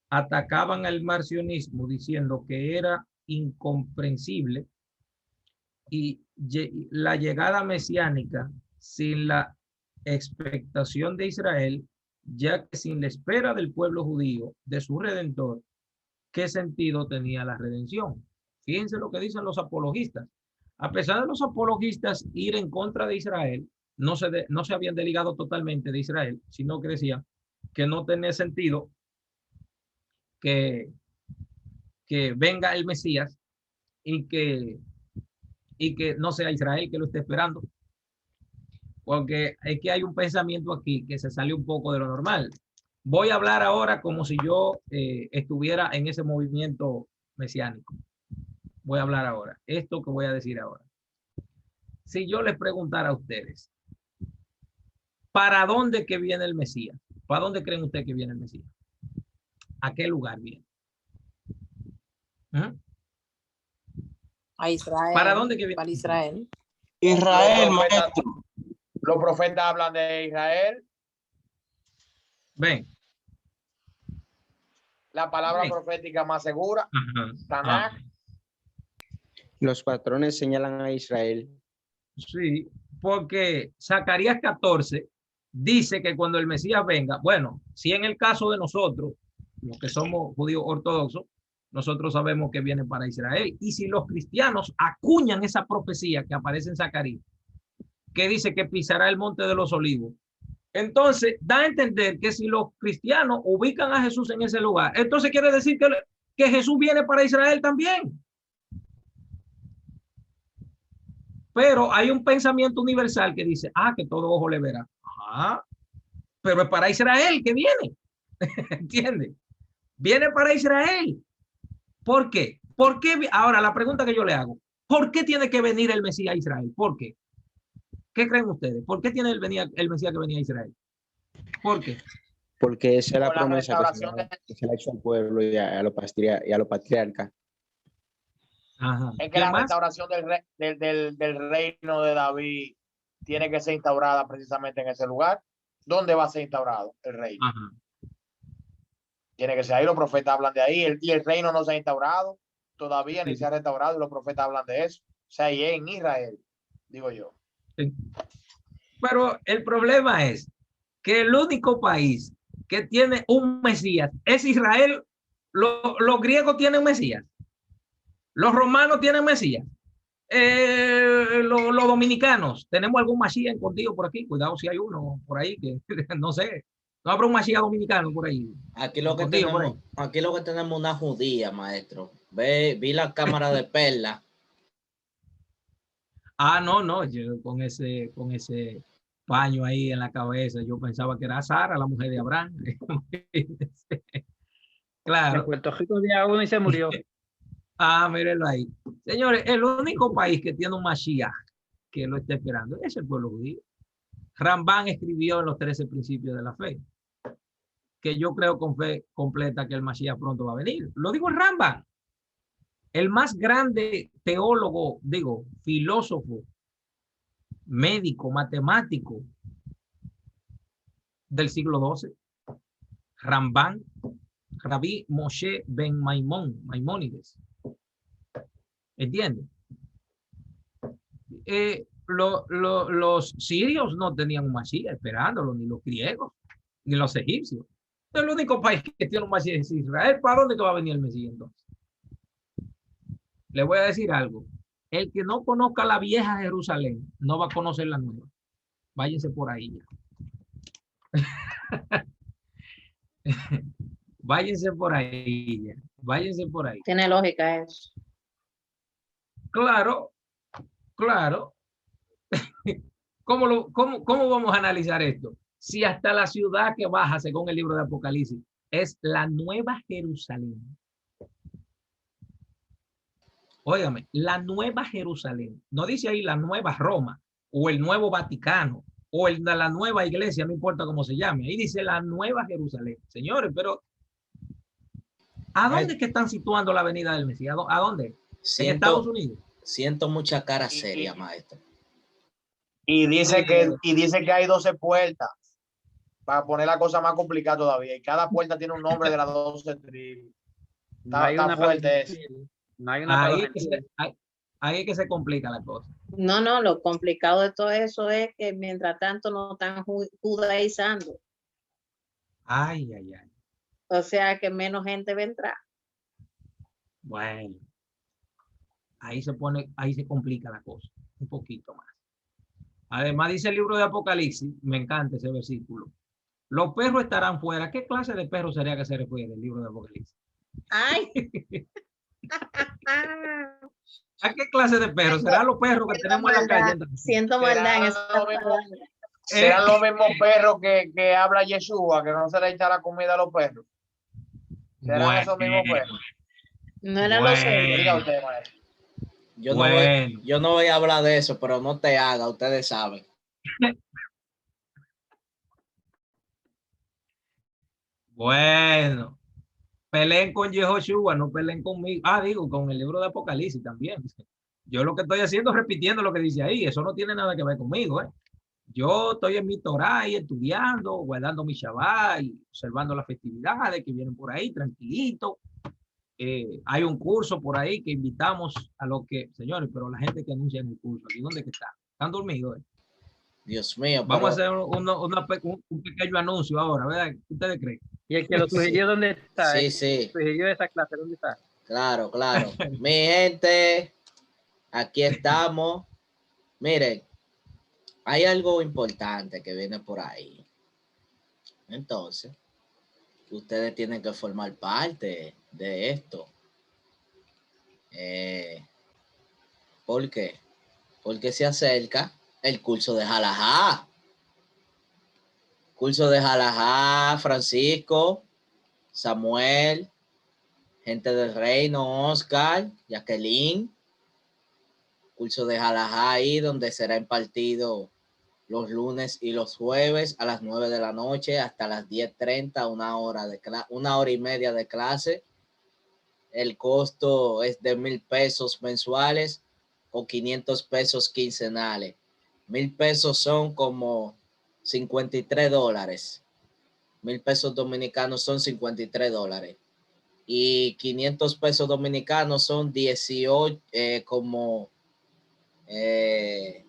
atacaban al marcionismo diciendo que era incomprensible y la llegada mesiánica sin la expectación de Israel, ya que sin la espera del pueblo judío de su redentor, ¿qué sentido tenía la redención? Fíjense lo que dicen los apologistas. A pesar de los apologistas ir en contra de Israel, no se habían desligado totalmente de Israel, sino que decían que no tenía sentido que venga el Mesías y que no sea Israel que lo esté esperando. Porque es que hay un pensamiento aquí que se sale un poco de lo normal. Voy a hablar ahora como si yo estuviera en ese movimiento mesiánico. Voy a hablar ahora. Esto que voy a decir ahora. Si yo les preguntara a ustedes, ¿para dónde que viene el Mesías? ¿Para dónde creen ustedes que viene el Mesías? ¿A qué lugar viene? ¿Mm? A Israel. ¿Para dónde que viene? Para Israel. Israel, maestro. Los profetas hablan de Israel. Ven. La palabra profética más segura. Tanakh. Los patrones señalan a Israel. Sí, porque Zacarías 14 dice que cuando el Mesías venga, bueno, si en el caso de nosotros, los que somos judíos ortodoxos, nosotros sabemos que viene para Israel. Y si los cristianos acuñan esa profecía que aparece en Zacarías, que dice que pisará el monte de los olivos, entonces da a entender que si los cristianos ubican a Jesús en ese lugar, entonces quiere decir que Jesús viene para Israel también. Pero hay un pensamiento universal que dice, que todo ojo le verá. Pero es para Israel que viene. ¿Entiende? Viene para Israel. ¿Por qué? ¿Por qué? Ahora, la pregunta que yo le hago, ¿Por qué tiene que venir el Mesías a Israel? ¿Por qué? ¿Qué creen ustedes? ¿Por qué tiene el Mesías que venía a Israel? ¿Por qué? Porque esa es la Por la promesa restauración que se le ha hecho al pueblo y a los patriarcas. Ajá. Es que ¿Qué la más? restauración del reino de David tiene que ser instaurada precisamente en ese lugar. ¿Dónde va a ser instaurado el reino? Ajá. Tiene que ser ahí, los profetas hablan de ahí, y el reino no se ha instaurado todavía, Sí. ni se ha restaurado, y los profetas hablan de eso. O sea, y en Israel, digo yo. Sí. Pero el problema es que el único país que tiene un Mesías es Israel. Los griegos tienen Mesías. Los romanos tienen Mesías. Los dominicanos, tenemos algún Mashiach escondido por aquí. Cuidado si hay uno por ahí que no sé. No habrá un Mashiach dominicano por ahí. Aquí lo que tenemos una judía, maestro. Vi la cámara de Perla. Ah, no, yo con ese paño ahí en la cabeza, yo pensaba que era Sara, la mujer de Abraham. Claro. En Puerto Rico día uno y se murió. Ah, mírenlo ahí. Señores, el único país que tiene un Mashiach que lo está esperando es el pueblo judío. Rambán escribió en los 13 principios de la fe, que yo creo con fe completa que el Mashiach pronto va a venir. Lo digo en Rambán, el más grande teólogo, filósofo, médico, matemático del siglo XII. Rambán, Rabí Moshe ben Maimónides. ¿Entiendes? Los sirios no tenían un Mashiach esperándolo, ni los griegos, ni los egipcios. El único país que tiene un Mashiach es Israel. ¿Para dónde va a venir el Mesías entonces? Le voy a decir algo. El que no conozca la vieja Jerusalén no va a conocer la nueva. Váyanse por ahí ya. Váyanse por ahí ya. Váyanse por ahí. Tiene lógica eso. Claro. ¿Cómo vamos a analizar esto? Si hasta la ciudad que baja, según el libro de Apocalipsis, es la nueva Jerusalén. Óigame, la nueva Jerusalén. No dice ahí la nueva Roma o el nuevo Vaticano o la nueva iglesia, no importa cómo se llame. Ahí dice la nueva Jerusalén. Señores, pero ¿a dónde es que están situando la venida del Mesías? ¿A dónde? ¿En Estados Unidos? Siento mucha cara seria, maestro. Y dice que hay 12 puertas para poner la cosa más complicada todavía. Y cada puerta tiene un nombre de las 12 tribus. Está fuerte eso. No hay una ahí es que se complica la cosa. No, lo complicado de todo eso es que mientras tanto no están judaizando. Ay. O sea que menos gente va a entrar. Bueno, ahí se complica la cosa un poquito más. Además dice el libro de Apocalipsis, me encanta ese versículo. Los perros estarán fuera. ¿Qué clase de perro sería que se refiere el libro de Apocalipsis? Ay. ¿A qué clase de perros? ¿Serán los perros que tenemos en la calle? Siento maldad en esa ¿Serán los mismos perros que habla Yeshua, que no se le echa la comida a los perros? ¿Serán esos mismos perros? No eran los cerdos. Diga usted, maestro. Yo no voy a hablar de eso, pero no te haga, ustedes saben. Bueno, peleen con Yehoshua, no peleen conmigo. Digo, con el libro de Apocalipsis también. Yo lo que estoy haciendo es repitiendo lo que dice ahí. Eso no tiene nada que ver conmigo, ¿eh? Yo estoy en mi Torah ahí estudiando, guardando mi Shabbat y observando las festividades que vienen por ahí, tranquilito. Hay un curso por ahí que invitamos a los que, señores, pero la gente que anuncia en el curso, ¿aquí dónde que está? ¿Están dormidos? Dios mío. Vamos a hacer un pequeño anuncio ahora, ¿verdad? ¿Qué ustedes creen? ¿Y el que lo sugirió dónde está? Sí. Sugirió esa clase, ¿dónde está? Claro. Mi gente, aquí estamos. Miren, hay algo importante que viene por ahí. Entonces, ustedes tienen que formar parte de esto. ¿Por qué? Porque se acerca el curso de Jalajá. Curso de Jalajá, Francisco, Samuel, gente del reino, Oscar, Jacqueline. curso de Halajá ahí, donde será impartido los lunes y los jueves a las 9 de la noche hasta las 10:30, una hora y media de clase. El costo es de 1,000 pesos mensuales o 500 pesos quincenales. 1,000 pesos son como $53. 1,000 pesos dominicanos son $53. Y 500 pesos dominicanos son 18, como $9.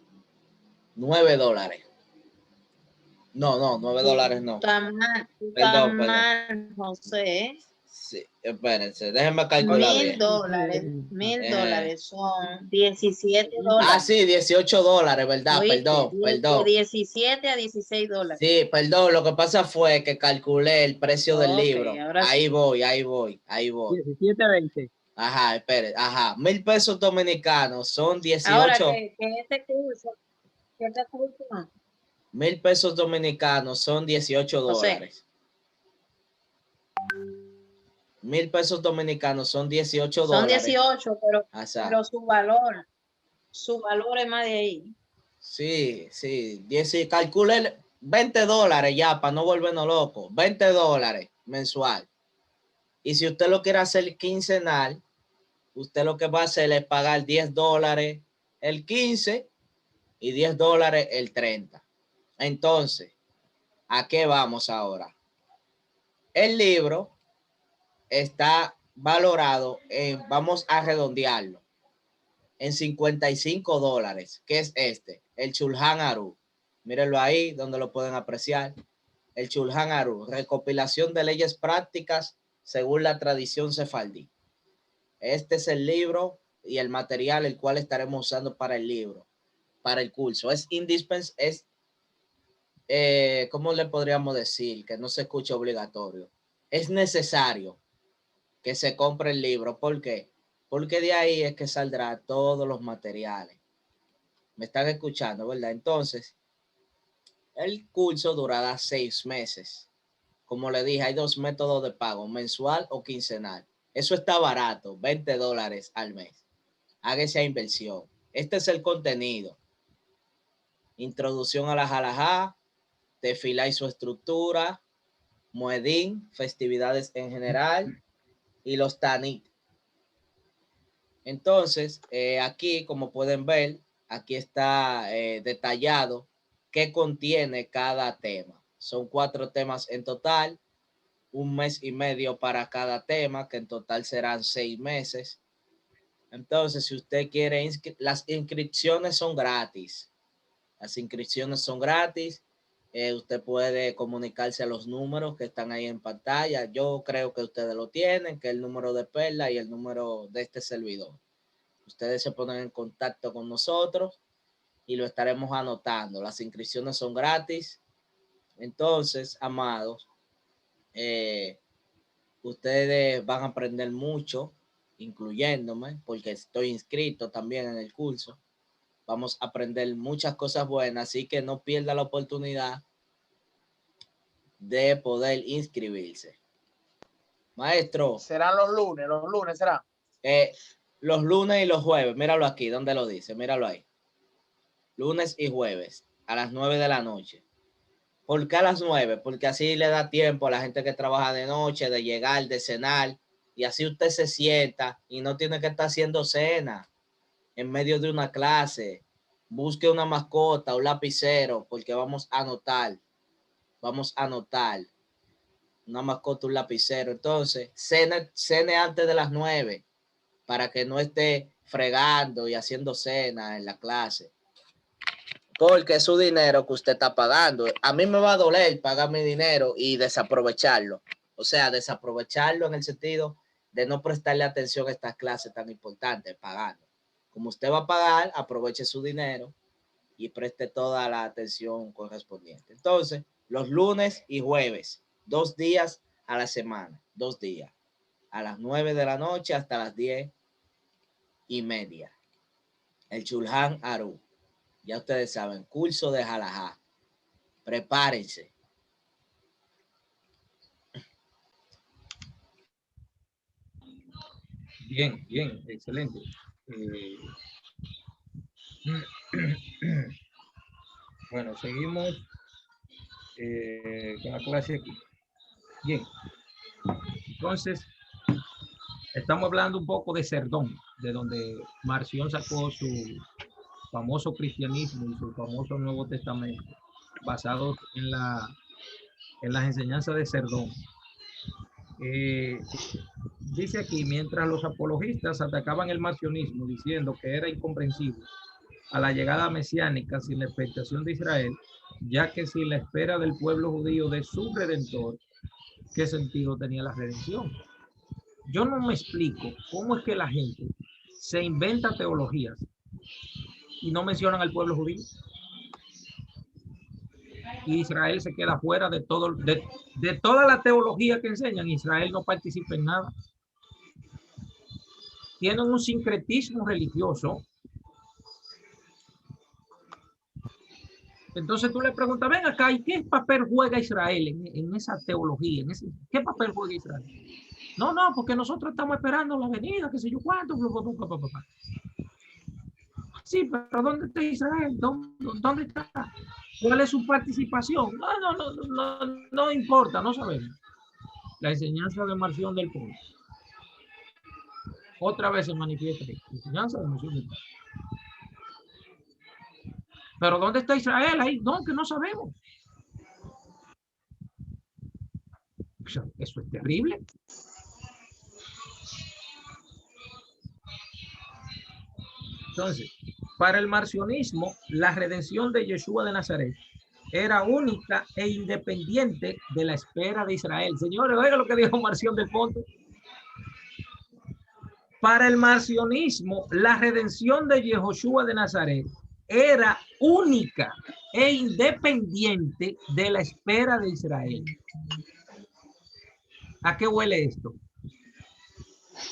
No, $9 no. Está mal, José. Sí, espérense, déjenme calcular bien. $1,000. $1,000 son $17. Ah, sí, $18, ¿verdad? ¿Oíste? Perdón. De 17 a $16. Sí, perdón, lo que pasa fue que calculé el precio del Ok, libro. ahora sí. Ahí voy. 17 a 20. Ajá, espere, 1,000 pesos dominicanos son 18. Ahora que este curso, no. 1,000 pesos dominicanos son $18. 1,000 pesos dominicanos son $18. Son 18, pero su valor es más de ahí. Sí, calcule $20 ya para no volvernos locos. $20 mensual. Y si usted lo quiere hacer quincenal, usted lo que va a hacer es pagar $10 el 15 y $10 el 30. Entonces, ¿a qué vamos ahora? El libro está valorado vamos a redondearlo, en $55. ¿Qué es este? El Shulchan Aruch. Mírenlo ahí donde lo pueden apreciar. El Shulchan Aruch, recopilación de leyes prácticas según la tradición sefardí. Este es el libro y el material el cual estaremos usando para el libro, para el curso. Es indispensable, ¿cómo le podríamos decir? Que no se escuche obligatorio. Es necesario que se compre el libro. ¿Por qué? Porque de ahí es que saldrá todos los materiales. Me están escuchando, ¿verdad? Entonces, el curso durará 6 meses. Como le dije, hay 2 métodos de pago, mensual o quincenal. Eso está barato, $20 al mes. Haga esa inversión. Este es el contenido. Introducción a la Halajá, tefilá y su estructura, muedín, festividades en general y los tanit. Entonces, aquí, como pueden ver, aquí está detallado qué contiene cada tema. Son 4 temas en total, 1 mes y medio para cada tema, que en total serán 6 meses. Entonces, si usted quiere, las inscripciones son gratis. Usted puede comunicarse a los números que están ahí en pantalla. Yo creo que ustedes lo tienen, que es el número de Perla y el número de este servidor. Ustedes se ponen en contacto con nosotros y lo estaremos anotando. Las inscripciones son gratis. Entonces, amados, ustedes van a aprender mucho, incluyéndome, porque estoy inscrito también en el curso. Vamos a aprender muchas cosas buenas, así que no pierda la oportunidad de poder inscribirse. Maestro. ¿Serán los lunes será? Los lunes y los jueves, míralo aquí, donde lo dice, míralo ahí. Lunes y jueves, a las 9 de la noche. ¿Por qué a las 9? Porque así le da tiempo a la gente que trabaja de noche, de llegar, de cenar, y así usted se sienta y no tiene que estar haciendo cena en medio de una clase. Busque una mascota, un lapicero, porque vamos a anotar. Una mascota, un lapicero. Entonces, cene antes de las 9 para que no esté fregando y haciendo cena en la clase. Porque es su dinero que usted está pagando. A mí me va a doler pagar mi dinero y desaprovecharlo. O sea, desaprovecharlo en el sentido de no prestarle atención a estas clases tan importantes, pagando. Como usted va a pagar, aproveche su dinero y preste toda la atención correspondiente. Entonces, los lunes y jueves, 2 días a la semana, 2 días, a las 9 de la noche hasta las 10:30. El Shulchan Aruch. Ya ustedes saben, curso de Halajá. Prepárense. Bien, excelente. Bueno, seguimos con la clase aquí. Bien. Entonces, estamos hablando un poco de Cerdón, de donde Marción sacó su famoso cristianismo y su famoso Nuevo Testamento, basados en las enseñanzas de Cerdón. Dice aquí, mientras los apologistas atacaban el marcionismo diciendo que era incomprensible a la llegada mesiánica sin la expectación de Israel, ya que sin la espera del pueblo judío de su redentor, ¿qué sentido tenía la redención? Yo no me explico cómo es que la gente se inventa teologías y no mencionan al pueblo judío. Y Israel se queda fuera de todo, de toda la teología que enseñan. Israel no participa en nada. Tienen un sincretismo religioso. Entonces tú le preguntas, ven acá, ¿y qué papel juega Israel en esa teología? ¿Qué papel juega Israel? No, porque nosotros estamos esperando la venida, qué sé yo cuánto. Sí, pero ¿dónde está Israel? ¿Dónde está? ¿Cuál es su participación? No importa, no sabemos. La enseñanza de Marción del Ponto. Otra vez se manifiesta la enseñanza de Marción del Ponto. Pero ¿dónde está Israel ahí? No, que no sabemos. Eso es terrible. Entonces, para el marcionismo, la redención de Yeshua de Nazaret era única e independiente de la espera de Israel. Señores, oigan lo que dijo Marción del Ponto. Para el marcionismo, la redención de Yeshua de Nazaret era única e independiente de la espera de Israel. ¿A qué huele esto?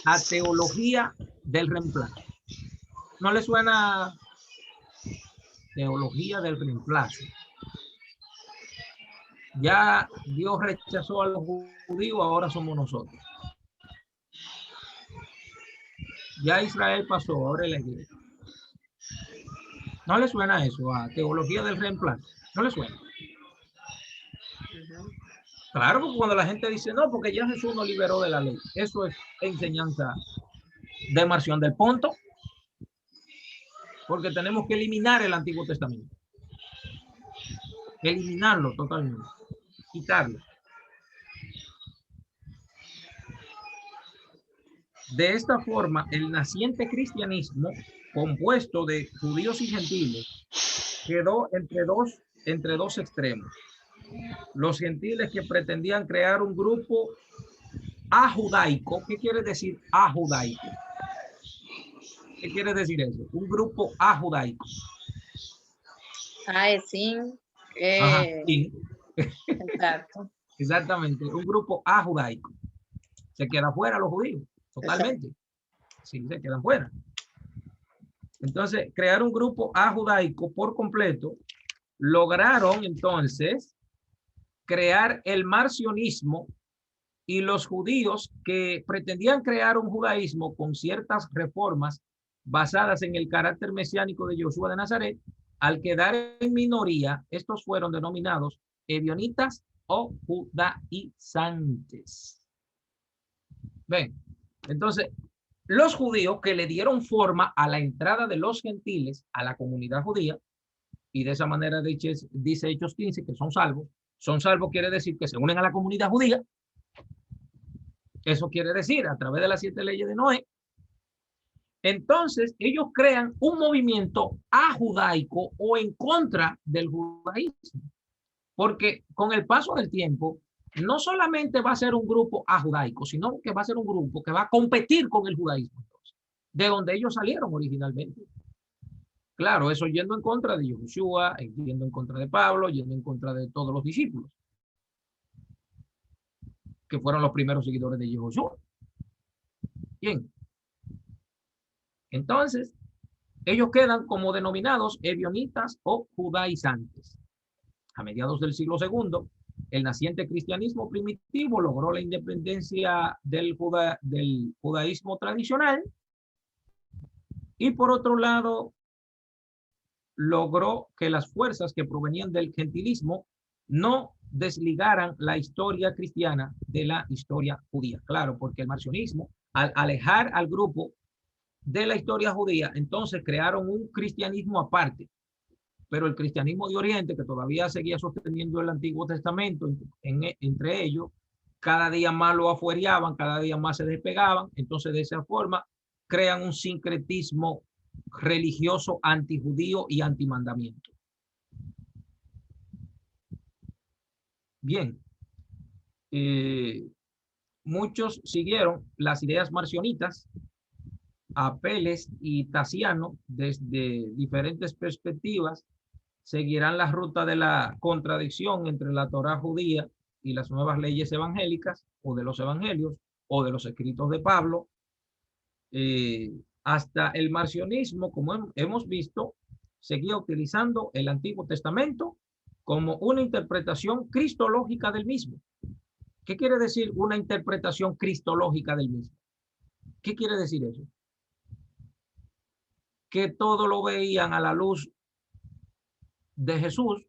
A teología del reemplazo. ¿No le suena teología del reemplazo? Ya Dios rechazó a los judíos, ahora somos nosotros. Ya Israel pasó, ahora es la iglesia. ¿No le suena eso a teología del reemplazo? ¿No le suena? Claro, porque cuando la gente dice, no, porque ya Jesús nos liberó de la ley. Eso es enseñanza de Marción del Ponto. Porque tenemos que eliminar el Antiguo Testamento. Eliminarlo totalmente. Quitarlo. De esta forma, el naciente cristianismo, compuesto de judíos y gentiles, quedó entre dos extremos. Los gentiles que pretendían crear un grupo ajudaico. ¿Qué quiere decir ajudaico? ¿Qué quiere decir eso? Un grupo ajudaico. Sin. Sí. Exacto. Exactamente, un grupo ajudaico. Se queda fuera los judíos, totalmente. Sí, se quedan fuera. Entonces, crear un grupo ajudaico por completo, lograron entonces crear el marcionismo, y los judíos que pretendían crear un judaísmo con ciertas reformas basadas en el carácter mesiánico de Yeshua de Nazaret, al quedar en minoría, estos fueron denominados ebionitas o judaizantes. Ven, entonces, los judíos que le dieron forma a la entrada de los gentiles a la comunidad judía, y de esa manera dice Hechos 15 que son salvos quiere decir que se unen a la comunidad judía. Eso quiere decir, a través de las 7 leyes de Noé. Entonces, ellos crean un movimiento ajudaico o en contra del judaísmo. Porque con el paso del tiempo, no solamente va a ser un grupo ajudaico, sino que va a ser un grupo que va a competir con el judaísmo, entonces, de donde ellos salieron originalmente. Claro, eso yendo en contra de Yeshua, yendo en contra de Pablo, yendo en contra de todos los discípulos, que fueron los primeros seguidores de Yeshua. Bien. Entonces, ellos quedan como denominados ebionitas o judaizantes. A mediados del siglo II, el naciente cristianismo primitivo logró la independencia del judaísmo tradicional, y por otro lado, logró que las fuerzas que provenían del gentilismo no desligaran la historia cristiana de la historia judía. Claro, porque el marcionismo, al alejar al grupo de la historia judía, entonces crearon un cristianismo aparte. Pero el cristianismo de Oriente, que todavía seguía sosteniendo el Antiguo Testamento, entre ellos, cada día más lo afuereaban, cada día más se despegaban. Entonces, de esa forma, crean un sincretismo religioso antijudío y antimandamiento. Bien. Muchos siguieron las ideas marcionitas, Apeles y Tasiano, desde diferentes perspectivas, seguirán la ruta de la contradicción entre la Torá judía y las nuevas leyes evangélicas, o de los evangelios, o de los escritos de Pablo. Hasta el marcionismo, como hemos visto, seguía utilizando el Antiguo Testamento como una interpretación cristológica del mismo. ¿Qué quiere decir una interpretación cristológica del mismo? ¿Qué quiere decir eso? Que todo lo veían a la luz de Jesús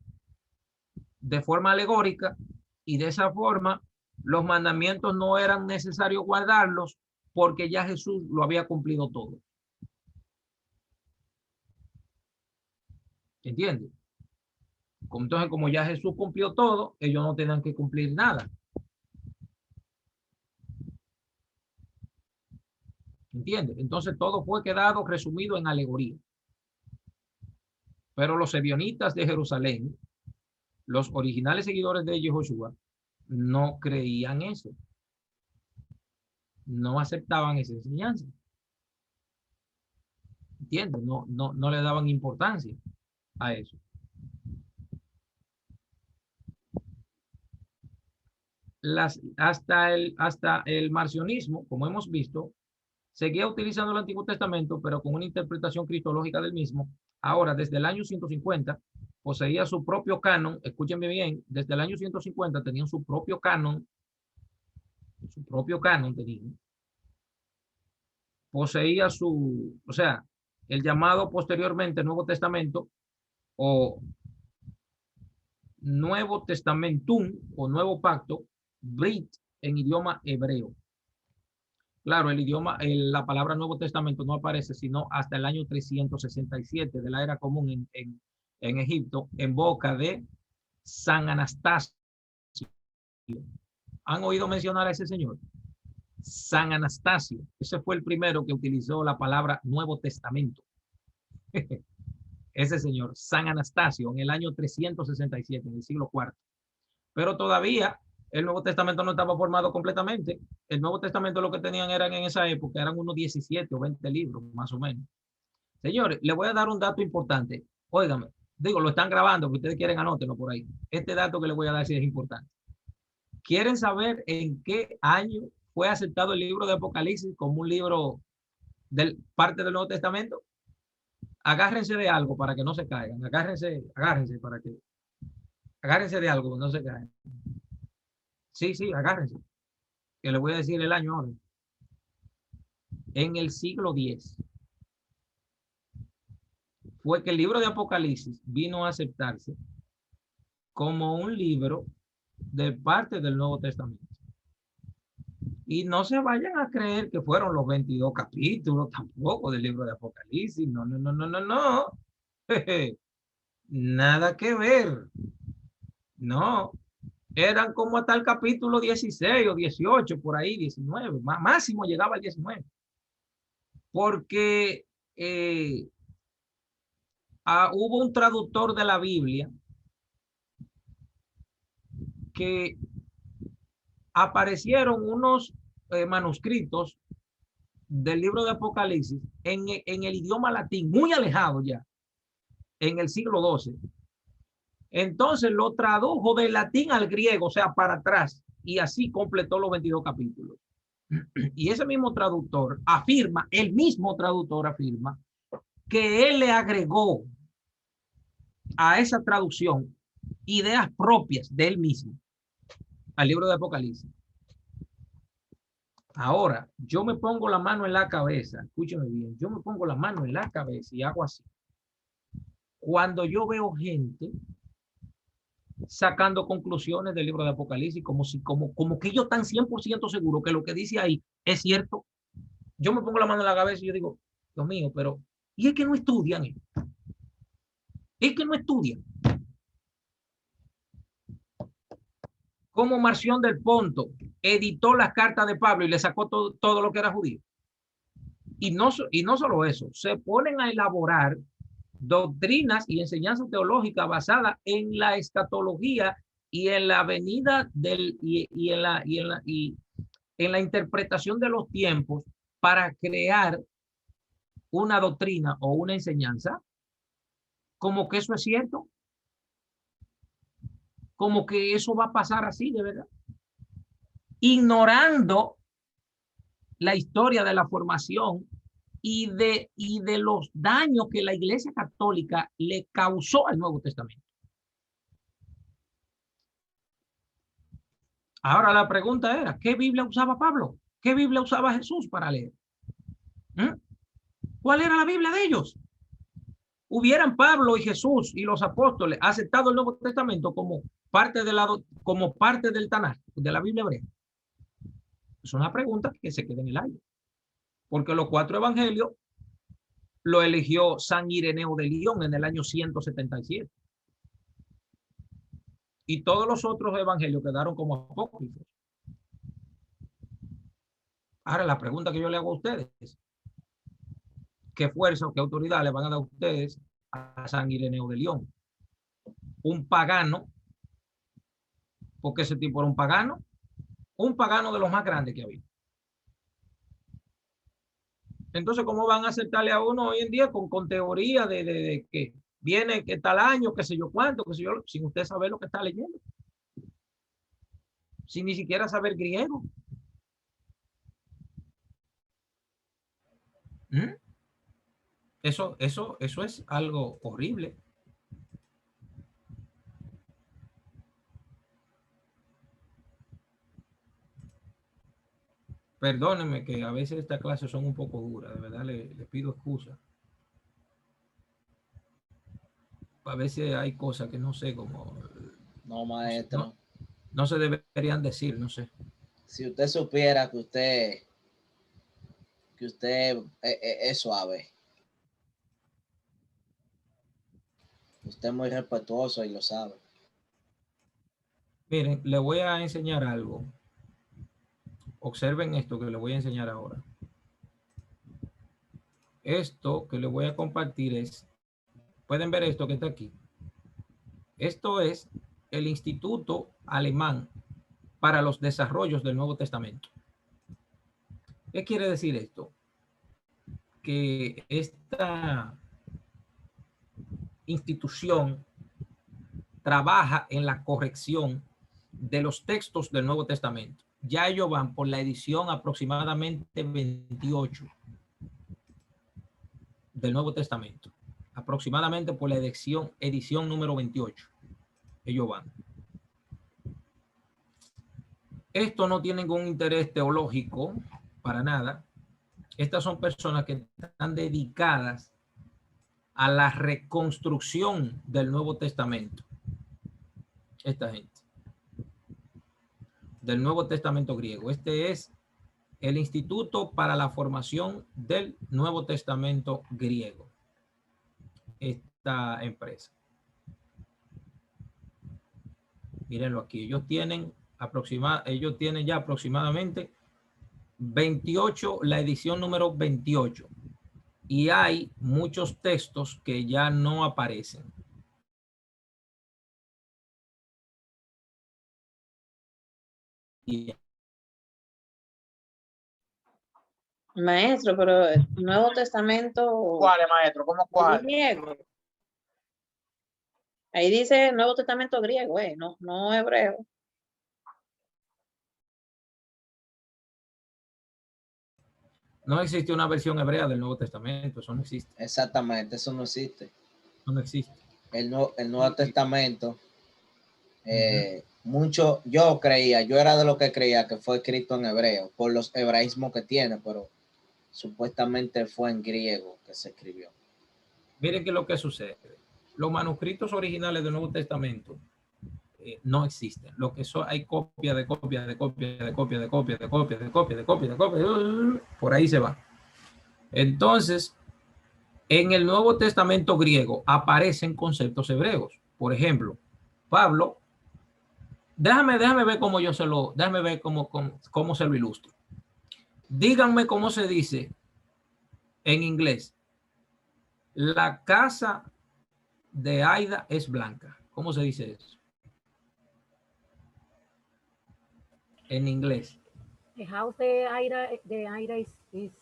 de forma alegórica, y de esa forma los mandamientos no eran necesarios guardarlos porque ya Jesús lo había cumplido todo. ¿Entiendes? Entonces, como ya Jesús cumplió todo, ellos no tenían que cumplir nada. ¿Entiendes? Entonces todo fue quedado resumido en alegoría. Pero los ebionitas de Jerusalén, los originales seguidores de Yehoshua, no creían eso. No aceptaban esa enseñanza. ¿Entiendes? No le daban importancia a eso. Hasta el marcionismo, como hemos visto, seguía utilizando el Antiguo Testamento, pero con una interpretación cristológica del mismo. Ahora, desde el año 150, poseía su propio canon. Escúchenme bien, desde el año 150 tenían su propio canon. Su propio canon tenían. Poseía o sea, el llamado posteriormente Nuevo Testamento, o Nuevo Testamentum, o Nuevo Pacto, Brit, en idioma hebreo. Claro, la palabra Nuevo Testamento no aparece sino hasta el año 367 de la era común en Egipto, en boca de San Anastasio. ¿Han oído mencionar a ese señor? San Anastasio. Ese fue el primero que utilizó la palabra Nuevo Testamento. Ese señor, San Anastasio, en el año 367, en el siglo IV. Pero todavía el Nuevo Testamento no estaba formado completamente. El Nuevo Testamento lo que tenían en esa época eran unos 17 o 20 libros, más o menos. Señores, les voy a dar un dato importante. Óigame, digo, lo están grabando, que ustedes quieren, anótenlo por ahí. Este dato que les voy a dar sí es importante. ¿Quieren saber en qué año fue aceptado el libro de Apocalipsis como un libro parte del Nuevo Testamento? Agárrense de algo para que no se caigan. Agárrense de algo que no se caigan. Sí, agárrense. Que les voy a decir el año ahora. En el siglo X fue que el libro de Apocalipsis vino a aceptarse como un libro de parte del Nuevo Testamento. Y no se vayan a creer que fueron los 22 capítulos tampoco del libro de Apocalipsis. No. Nada que ver. No. Eran como hasta el capítulo 16 o 18, por ahí, 19. Máximo llegaba al 19. Porque hubo un traductor de la Biblia que aparecieron unos manuscritos del libro de Apocalipsis en el idioma latín, muy alejado ya, en el siglo XII. Entonces lo tradujo del latín al griego, o sea, para atrás, y así completó los 22 capítulos. Y ese mismo traductor afirma, que él le agregó a esa traducción ideas propias de él mismo al libro de Apocalipsis. Ahora, yo me pongo la mano en la cabeza, escúcheme bien, yo me pongo la mano en la cabeza y hago así. cuando yo veo gente sacando conclusiones del libro de Apocalipsis como que ellos están 100% seguros que lo que dice ahí es cierto. Yo me pongo la mano en la cabeza y yo digo, Dios mío, pero ¿y es que no estudian? Es que no estudian. Como Marción del Ponto editó las cartas de Pablo y le sacó todo lo que era judío. Y no solo eso, se ponen a elaborar doctrinas y enseñanzas teológicas basadas en la escatología y en la venida y en la interpretación de los tiempos para crear una doctrina o una enseñanza, como que eso es cierto, como que eso va a pasar así de verdad, ignorando la historia de la formación y de los daños que la Iglesia Católica le causó al Nuevo Testamento. Ahora la pregunta era, ¿qué Biblia usaba Pablo? ¿Qué Biblia usaba Jesús para leer? ¿Cuál era la Biblia de ellos? ¿Hubieran Pablo y Jesús y los apóstoles aceptado el Nuevo Testamento como parte del Tanaj, de la Biblia hebrea? Es una pregunta que se queda en el aire. Porque los 4 evangelios lo eligió San Ireneo de Lyon en el año 177. Y todos los otros evangelios quedaron como apócrifos. Ahora la pregunta que yo le hago a ustedes es, ¿qué fuerza o qué autoridad le van a dar a ustedes a San Ireneo de Lyon? Un pagano, porque ese tipo era un pagano de los más grandes que había. Entonces, ¿cómo van a aceptarle a uno hoy en día con teoría de que viene que tal año, qué sé yo cuánto, qué sé yo, sin usted saber lo que está leyendo? Sin ni siquiera saber griego. Eso es algo horrible. Perdónenme que a veces estas clases son un poco duras, de verdad le pido excusa. A veces hay cosas que no sé cómo... No, maestro. No se deberían decir, no sé. Si usted supiera que usted es suave. Usted es muy respetuoso y lo sabe. Miren, le voy a enseñar algo. Observen esto que les voy a enseñar ahora. Esto que les voy a compartir es, pueden ver esto que está aquí. Esto es el Instituto Alemán para los Desarrollos del Nuevo Testamento. ¿Qué quiere decir esto? Que esta institución trabaja en la corrección de los textos del Nuevo Testamento. Ya ellos van por la edición aproximadamente 28 del Nuevo Testamento. Aproximadamente por la edición número 28. Ellos van. Esto no tiene ningún interés teológico para nada. Estas son personas que están dedicadas a la reconstrucción del Nuevo Testamento. Esta gente. Del Nuevo Testamento griego. Este es el Instituto para la Formación del Nuevo Testamento griego. Esta empresa. Mírenlo aquí. Ellos tienen ya aproximadamente 28, la edición número 28. Y hay muchos textos que ya no aparecen. Maestro, pero el Nuevo Testamento... ¿Cuál es, maestro? ¿Cómo cuál? Griego. Ahí dice Nuevo Testamento griego, no hebreo. No existe una versión hebrea del Nuevo Testamento, eso no existe. Exactamente, eso no existe. No existe. El Nuevo Testamento, yo era de lo que creía que fue escrito en hebreo, por los hebraísmos que tiene, pero supuestamente fue en griego que se escribió. Miren qué es lo que sucede. los manuscritos originales del Nuevo Testamento no existen. Lo que son, hay copia de copia de copia de copia de copia de copia de copia de copia de copia, por ahí se va. Entonces, en el Nuevo Testamento griego aparecen conceptos hebreos. Por ejemplo, Pablo, déjame ver cómo yo se lo, déjame ver cómo se lo ilustro. Díganme cómo se dice en inglés. La casa de Aida es blanca. ¿Cómo se dice eso? En inglés. The house de Aida is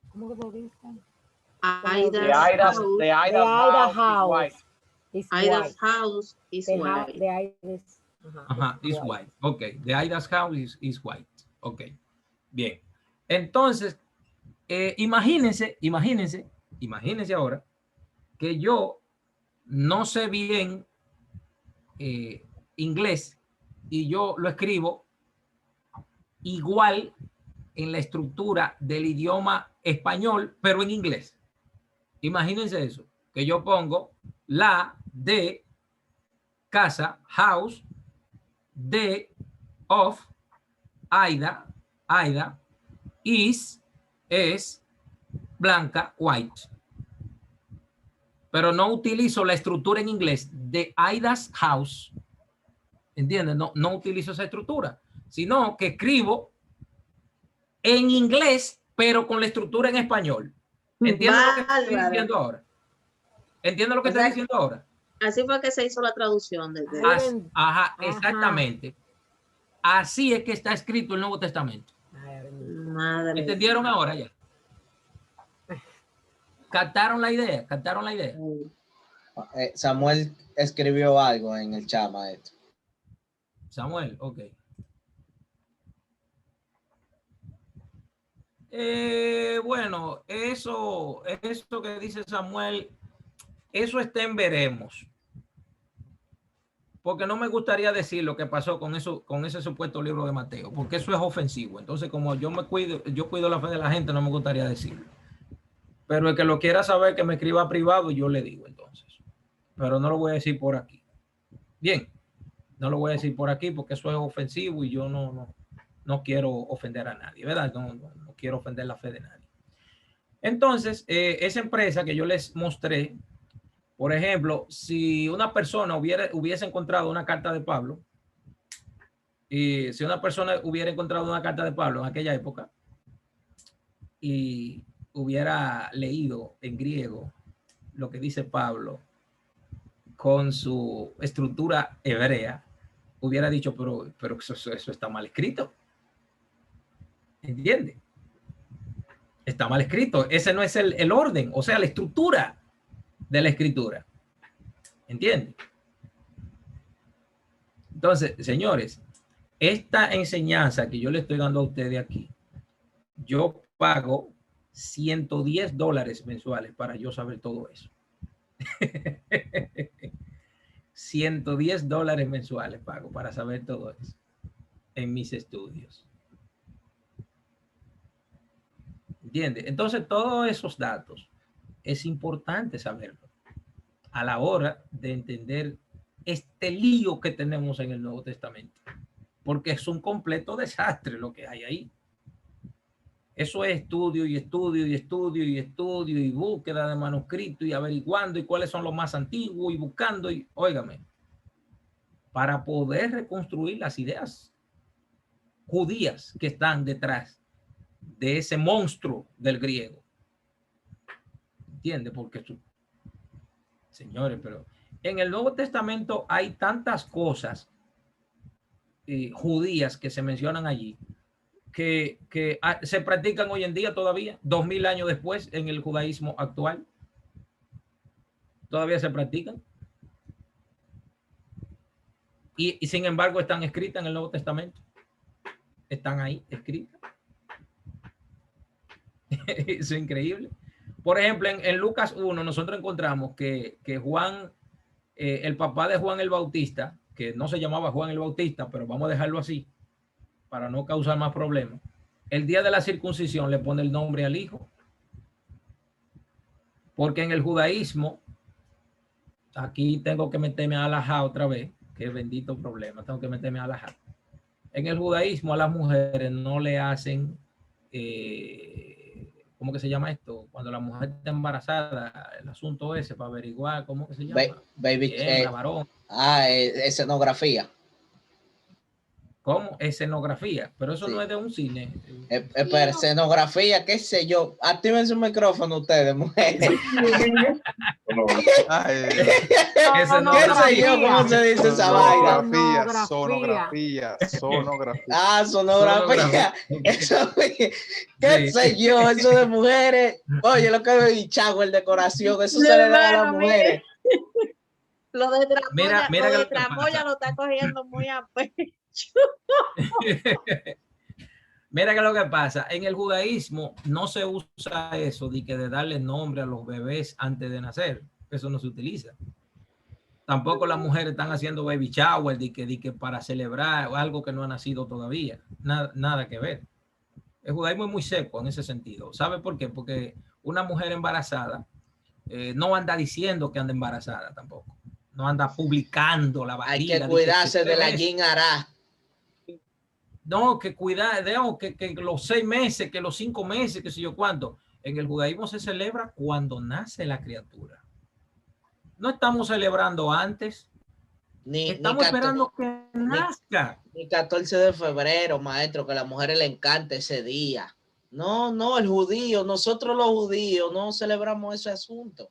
¿cómo que se dice? Aida's house is Aida's white. house is white. The Aida's, ajá, is white. Ok. The Aida's house is white. Ok. Bien. Entonces, imagínense ahora que yo no sé bien inglés y yo lo escribo igual en la estructura del idioma español, pero en inglés. Imagínense eso, que yo pongo la de casa, house, de of, Aida, is, es, blanca, white. Pero no utilizo la estructura en inglés de Aida's house. ¿Entienden? No utilizo esa estructura, sino que escribo en inglés, pero con la estructura en español. ¿Entienden lo que estoy diciendo ahora? ¿Entienden lo que estoy diciendo ahora? Así fue que se hizo la traducción. Ajá, exactamente. Así es que está escrito el Nuevo Testamento. Madre ¿entendieron ahora ya? ¿Captaron la idea? Samuel escribió algo en el chat, maestro. Samuel, ok. Bueno, eso que dice Samuel, eso está en veremos. Porque no me gustaría decir lo que pasó con ese supuesto libro de Mateo, porque eso es ofensivo. Entonces, como yo cuido la fe de la gente, no me gustaría decirlo. Pero el que lo quiera saber, que me escriba privado, yo le digo entonces. Pero no lo voy a decir por aquí. Bien, no lo voy a decir por aquí porque eso es ofensivo y yo no quiero ofender a nadie, ¿verdad? No quiero ofender la fe de nadie. Entonces, esa empresa que yo les mostré, por ejemplo, si una persona hubiese encontrado una carta de Pablo, y si una persona hubiera encontrado una carta de Pablo en aquella época y hubiera leído en griego lo que dice Pablo con su estructura hebrea, hubiera dicho, pero eso está mal escrito. ¿Entiende? Está mal escrito. Ese no es el orden, o sea, la estructura de la escritura. ¿Entiende? Entonces, señores, esta enseñanza que yo le estoy dando a ustedes aquí, yo pago $110 mensuales para yo saber todo eso. $110 mensuales pago para saber todo eso en mis estudios. ¿Entiende? Entonces, todos esos datos es importante saberlo a la hora de entender este lío que tenemos en el Nuevo Testamento, porque es un completo desastre lo que hay ahí. Eso es estudio y estudio y estudio y estudio y búsqueda de manuscritos y averiguando y cuáles son los más antiguos y buscando y, óigame, para poder reconstruir las ideas judías que están detrás de ese monstruo del griego. ¿Entiende? Porque señores, pero en el Nuevo Testamento hay tantas cosas judías que se mencionan allí que se practican hoy en día todavía, 2000 años después, en el judaísmo actual. Todavía se practican. Y sin embargo están escritas en el Nuevo Testamento. Están ahí escritas. Eso es increíble. Por ejemplo, en Lucas 1 nosotros encontramos que Juan, el papá de Juan el Bautista, que no se llamaba Juan el Bautista, pero vamos a dejarlo así para no causar más problemas, el día de la circuncisión le pone el nombre al hijo. Porque en el judaísmo aquí tengo que meterme a alajá otra vez, que bendito problema, tengo que meterme a alajá. En el judaísmo a las mujeres no le hacen, ¿cómo que se llama esto? Cuando la mujer está embarazada, el asunto ese para averiguar, ¿cómo que se llama? Baby, varón. escenografía. ¿Cómo? Escenografía, pero eso no es de un cine. Pero escenografía, qué sé yo. Activen su micrófono ustedes, mujeres. ¿Qué sé yo? ¿Cómo se dice esa vaina? Sonografía. Ah, sonografía. Eso, qué sé yo, eso de mujeres. Oye, lo que veo Chago, el decoración, eso se le da a las mujeres. Lo de Tramoya, mira lo de Tramoya lo está cogiendo muy a pecho. Mira que lo que pasa, en el judaísmo no se usa eso de que de darle nombre a los bebés antes de nacer, eso no se utiliza. Tampoco las mujeres están haciendo baby shower de que para celebrar algo que no ha nacido todavía, nada que ver. El judaísmo es muy seco en ese sentido. ¿Sabe por qué? Porque una mujer embarazada no anda diciendo que anda embarazada tampoco, no anda publicando la barriga. Hay que cuidarse de la Yin Ará. No, que cuidar, que los 6 meses, que los 5 meses, que sé yo cuánto. En el judaísmo se celebra cuando nace la criatura. No estamos celebrando antes. Estamos esperando que nazca. Ni 14 de febrero, maestro, que a las mujeres le encanta ese día. No, el judío, nosotros los judíos no celebramos ese asunto.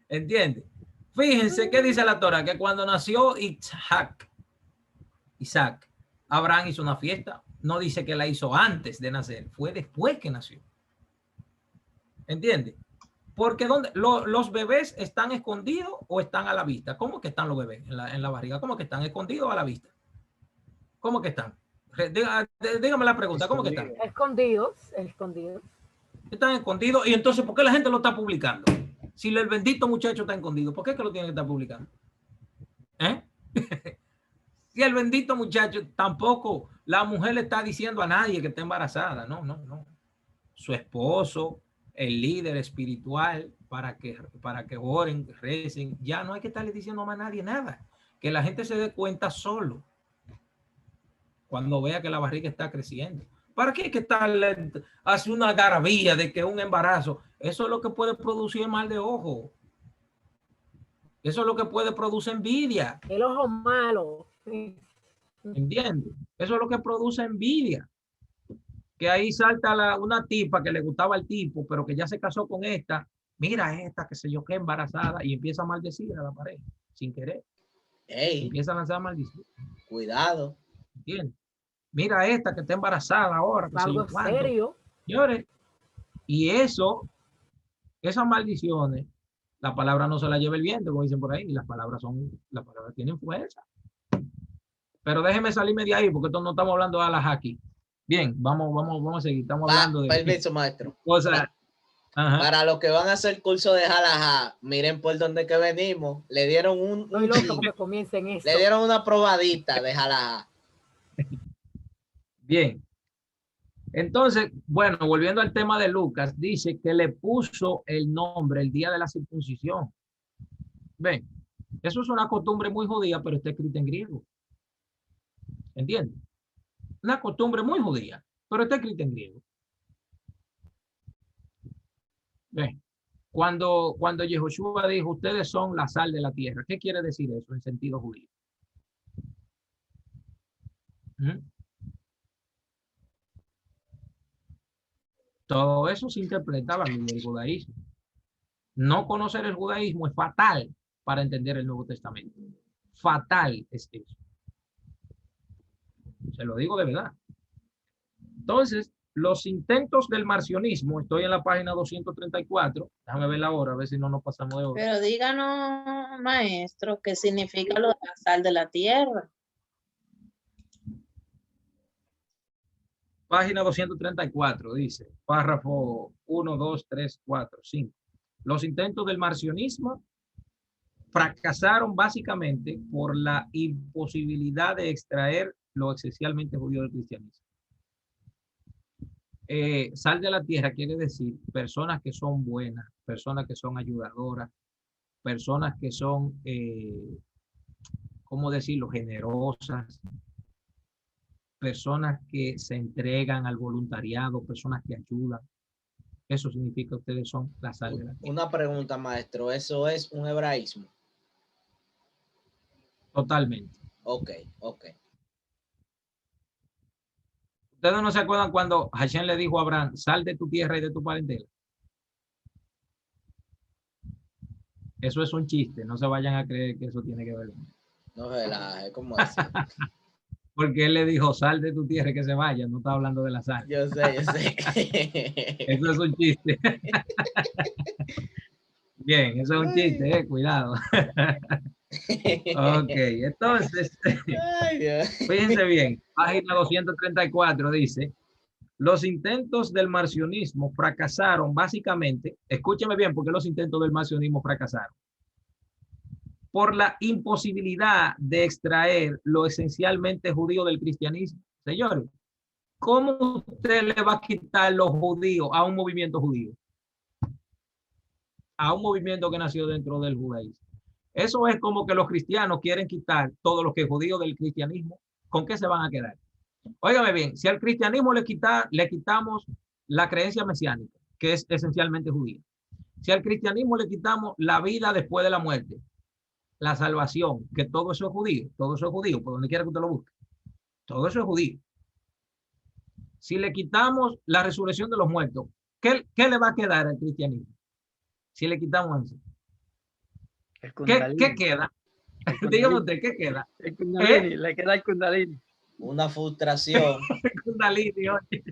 ¿Entiende? Fíjense qué dice la Torah, que cuando nació Isaac, Abraham hizo una fiesta. No dice que la hizo antes de nacer, fue después que nació. ¿Entiende? Porque los bebés están escondidos o están a la vista. ¿Cómo que están los bebés en la barriga? ¿Cómo que están escondidos o a la vista? ¿Cómo que están? Dígame la pregunta, ¿cómo que están? Escondidos. Están escondidos. Y entonces, ¿por qué la gente lo está publicando? Si el bendito muchacho está escondido, ¿por qué es que lo tiene que estar publicando? Si el bendito muchacho, tampoco la mujer le está diciendo a nadie que está embarazada. No. Su esposo, el líder espiritual, para que oren, recen, ya no hay que estarle diciendo a nadie nada. Que la gente se dé cuenta solo cuando vea que la barriga está creciendo. ¿Para qué hay que estarle hace una garabía de que un embarazo? Eso es lo que puede producir mal de ojo. Eso es lo que puede producir envidia. El ojo malo. ¿Entiendes? Eso es lo que produce envidia. Que ahí salta una tipa que le gustaba al tipo, pero que ya se casó con esta. Mira esta, que sé yo, qué embarazada, y empieza a maldecir a la pareja, sin querer. Empieza a lanzar maldición. Cuidado. ¿Entiendes? Mira esta que está embarazada ahora. Que sé yo cuánto. ¿Serio? Señores, y esas maldiciones, la palabra no se la lleva el viento, como dicen por ahí, y las palabras tienen fuerza. Pero déjeme salirme de ahí, porque no estamos hablando de alajá aquí. Bien, vamos a seguir. Estamos hablando de... Permiso, maestro. Cosas. Para los que van a hacer curso de halajá, miren por dónde que venimos. Le dieron le dieron una probadita de halajá. Bien. Entonces, bueno, volviendo al tema de Lucas, dice que le puso el nombre el día de la circuncisión. Ven, eso es una costumbre muy judía, pero está escrita en griego. ¿Entiendes? Una costumbre muy judía, pero está escrita en griego. Ven, cuando Yehoshua dijo, ustedes son la sal de la tierra, ¿qué quiere decir eso en sentido judío? Todo eso se interpretaba en el judaísmo. No conocer el judaísmo es fatal para entender el Nuevo Testamento. Fatal es eso. Se lo digo de verdad. Entonces, los intentos del marcionismo, estoy en la página 234, déjame verla ahora, a ver si no nos pasamos de hora. Pero díganos, maestro, ¿qué significa lo de la sal de la tierra? Página 234 dice, párrafo 1, 2, 3, 4, 5. Los intentos del marcionismo fracasaron básicamente por la imposibilidad de extraer lo esencialmente judío del cristianismo. Sal de la tierra quiere decir personas que son buenas, personas que son ayudadoras, personas que son, ¿cómo decirlo?, generosas, personas que se entregan al voluntariado, personas que ayudan. Eso significa que ustedes son la sal de la tierra. Una pregunta, maestro. ¿Eso es un hebraísmo? Totalmente. Ok, ok. ¿Ustedes no se acuerdan cuando Hashem le dijo a Abraham, sal de tu tierra y de tu parentela? Eso es un chiste, no se vayan a creer que eso tiene que ver. No relaje, ¿cómo así? Porque él le dijo, sal de tu tierra y que se vaya, no está hablando de la sal. Yo sé, yo sé. Eso es un chiste. Bien, eso es un chiste, cuidado. Ok, entonces, fíjense bien, página 234 dice, los intentos del marcionismo fracasaron básicamente, escúcheme bien, porque los intentos del marcionismo fracasaron, por la imposibilidad de extraer lo esencialmente judío del cristianismo. Señores, ¿cómo usted le va a quitar los judíos a un movimiento judío? A un movimiento que nació dentro del judaísmo. Eso es como que los cristianos quieren quitar todo lo que es judío del cristianismo. ¿Con qué se van a quedar? Óigame bien, si al cristianismo le quitamos la creencia mesiánica, que es esencialmente judía. Si al cristianismo le quitamos la vida después de la muerte, la salvación, que todo eso es judío, por donde quiera que usted lo busque. Todo eso es judío. Si le quitamos la resurrección de los muertos, ¿qué le va a quedar al cristianismo? Si le quitamos eso. ¿Qué queda? Dígame usted, ¿qué queda? El Kundalini, le queda el Kundalini. Una frustración. El Kundalini, oye.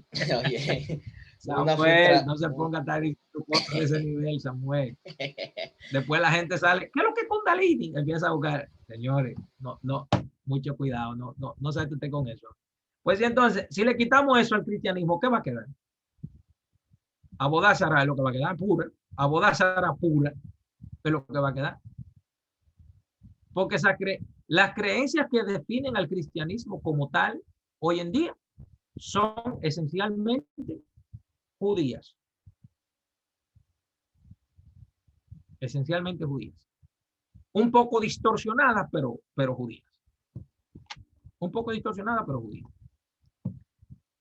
Oye, Samuel, no se ponga tan de ese nivel, Samuel. Después la gente sale, ¿qué es lo que es Kundalini? Empieza a buscar. Señores, no, mucho cuidado, no se usted con eso. Pues entonces, si le quitamos eso al cristianismo, ¿qué va a quedar? Abodázara es lo que va a quedar, pura. Abodázara pura es lo que va a quedar. Porque las creencias que definen al cristianismo como tal hoy en día son esencialmente judías. Esencialmente judías. Un poco distorsionadas, pero judías. Un poco distorsionadas, pero judías.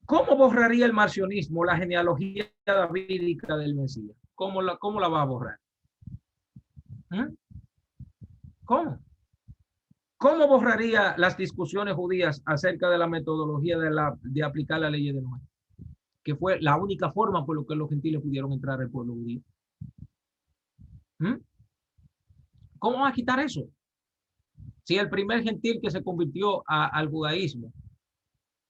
¿Cómo borraría el marcionismo la genealogía davídica del Mesías? ¿Cómo la va a borrar? ¿Cómo? ¿Cómo borraría las discusiones judías acerca de la metodología de aplicar la ley de Noé? Que fue la única forma por la que los gentiles pudieron entrar al pueblo judío. ¿Cómo va a quitar eso? Si el primer gentil que se convirtió al judaísmo,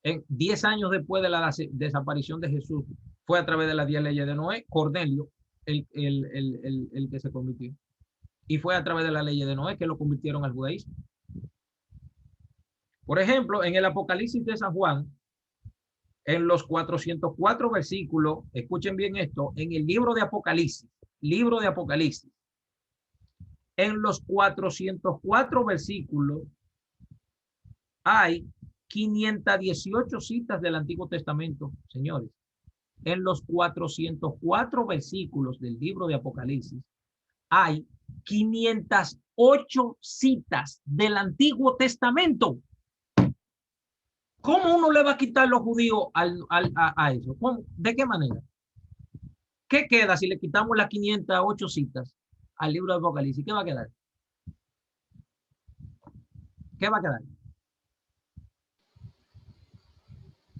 10 años después de la desaparición de Jesús, fue a través de las 10 leyes de Noé, Cornelio, el que se convirtió. Y fue a través de la ley de Noé que lo convirtieron al judaísmo. Por ejemplo, en el Apocalipsis de San Juan, en los 404 versículos, escuchen bien esto, en el libro de Apocalipsis, en los 404 versículos hay 518 citas del Antiguo Testamento, señores. En los 404 versículos del libro de Apocalipsis hay 508 citas del Antiguo Testamento. ¿Cómo uno le va a quitar los judíos a eso? ¿Cómo? ¿De qué manera? ¿Qué queda si le quitamos las 508 citas al libro de Apocalipsis? ¿Qué va a quedar? ¿Qué va a quedar?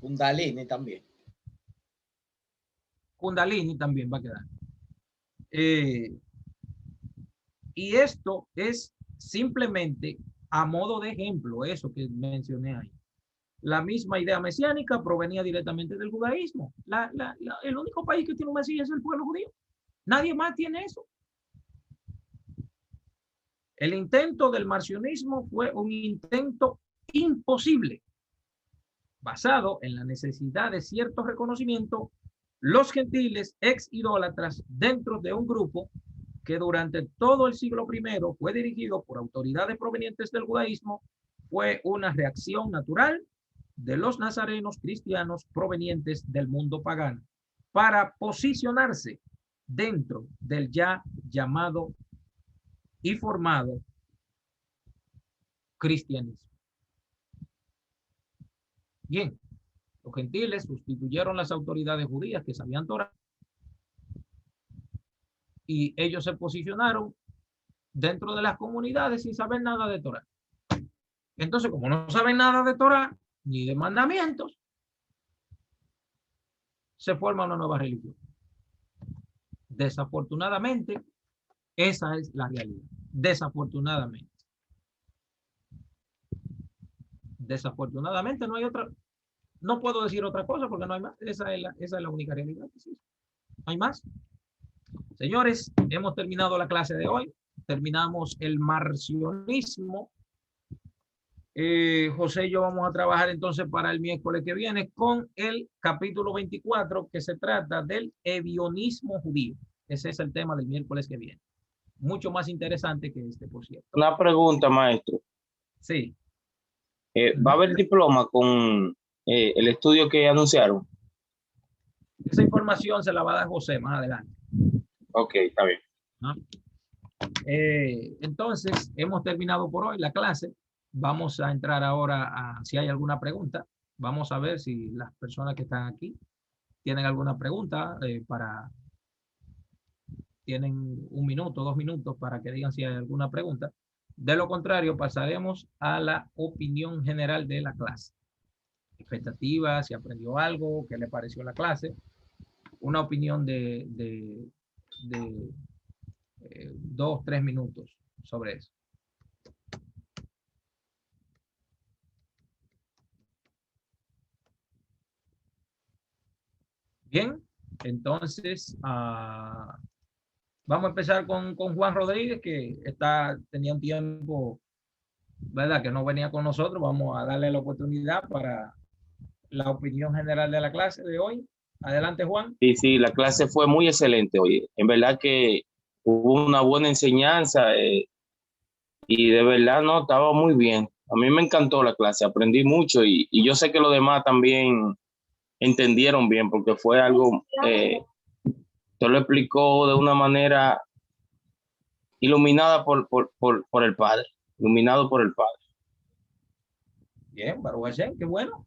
Kundalini también. Kundalini también va a quedar. Y esto es simplemente a modo de ejemplo, eso que mencioné ahí. La misma idea mesiánica provenía directamente del judaísmo. El único país que tiene un mesías es el pueblo judío. Nadie más tiene eso. El intento del marcionismo fue un intento imposible. Basado en la necesidad de cierto reconocimiento, los gentiles ex idólatras dentro de un grupo que durante todo el siglo I fue dirigido por autoridades provenientes del judaísmo, fue una reacción natural de los nazarenos cristianos provenientes del mundo pagano. para posicionarse dentro del ya llamado y formado cristianismo. Bien, los gentiles sustituyeron las autoridades judías que sabían Torah y ellos se posicionaron dentro de las comunidades sin saber nada de Torah. Entonces, como no saben nada de Torah ni de mandamientos, se forma una nueva religión. Desafortunadamente, esa es la realidad. Desafortunadamente. Desafortunadamente no hay otra, no puedo decir otra cosa porque no hay más. Esa es la única realidad. No hay más. Señores, hemos terminado la clase de hoy. Terminamos el marcionismo. José y yo vamos a trabajar entonces para el miércoles que viene con el capítulo 24 que se trata del ebionismo judío. Ese es el tema del miércoles que viene. Mucho más interesante que este, por cierto. Una pregunta, maestro. Sí. ¿Va a haber diploma con el estudio que anunciaron? Esa información se la va a dar José más adelante. Ok, está bien. ¿No? Entonces, hemos terminado por hoy la clase. Vamos a entrar ahora a si hay alguna pregunta. Vamos a ver si las personas que están aquí tienen alguna pregunta tienen 1 minuto, 2 minutos para que digan si hay alguna pregunta. De lo contrario, pasaremos a la opinión general de la clase. Expectativas, si aprendió algo, qué le pareció la clase. Una opinión de 2, 3 minutos sobre eso. Bien, entonces vamos a empezar con Juan Rodríguez, que tenía un tiempo, ¿verdad?, que no venía con nosotros. Vamos a darle la oportunidad para la opinión general de la clase de hoy. Adelante, Juan. Sí, la clase fue muy excelente hoy. En verdad que hubo una buena enseñanza y de verdad no, estaba muy bien. A mí me encantó la clase, aprendí mucho y yo sé que los demás también entendieron bien porque fue algo, te lo explicó de una manera iluminada por el Padre, iluminado por el Padre. Bien, Baruch Hashem, qué bueno.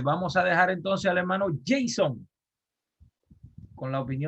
Vamos a dejar entonces al hermano Jason con la opinión.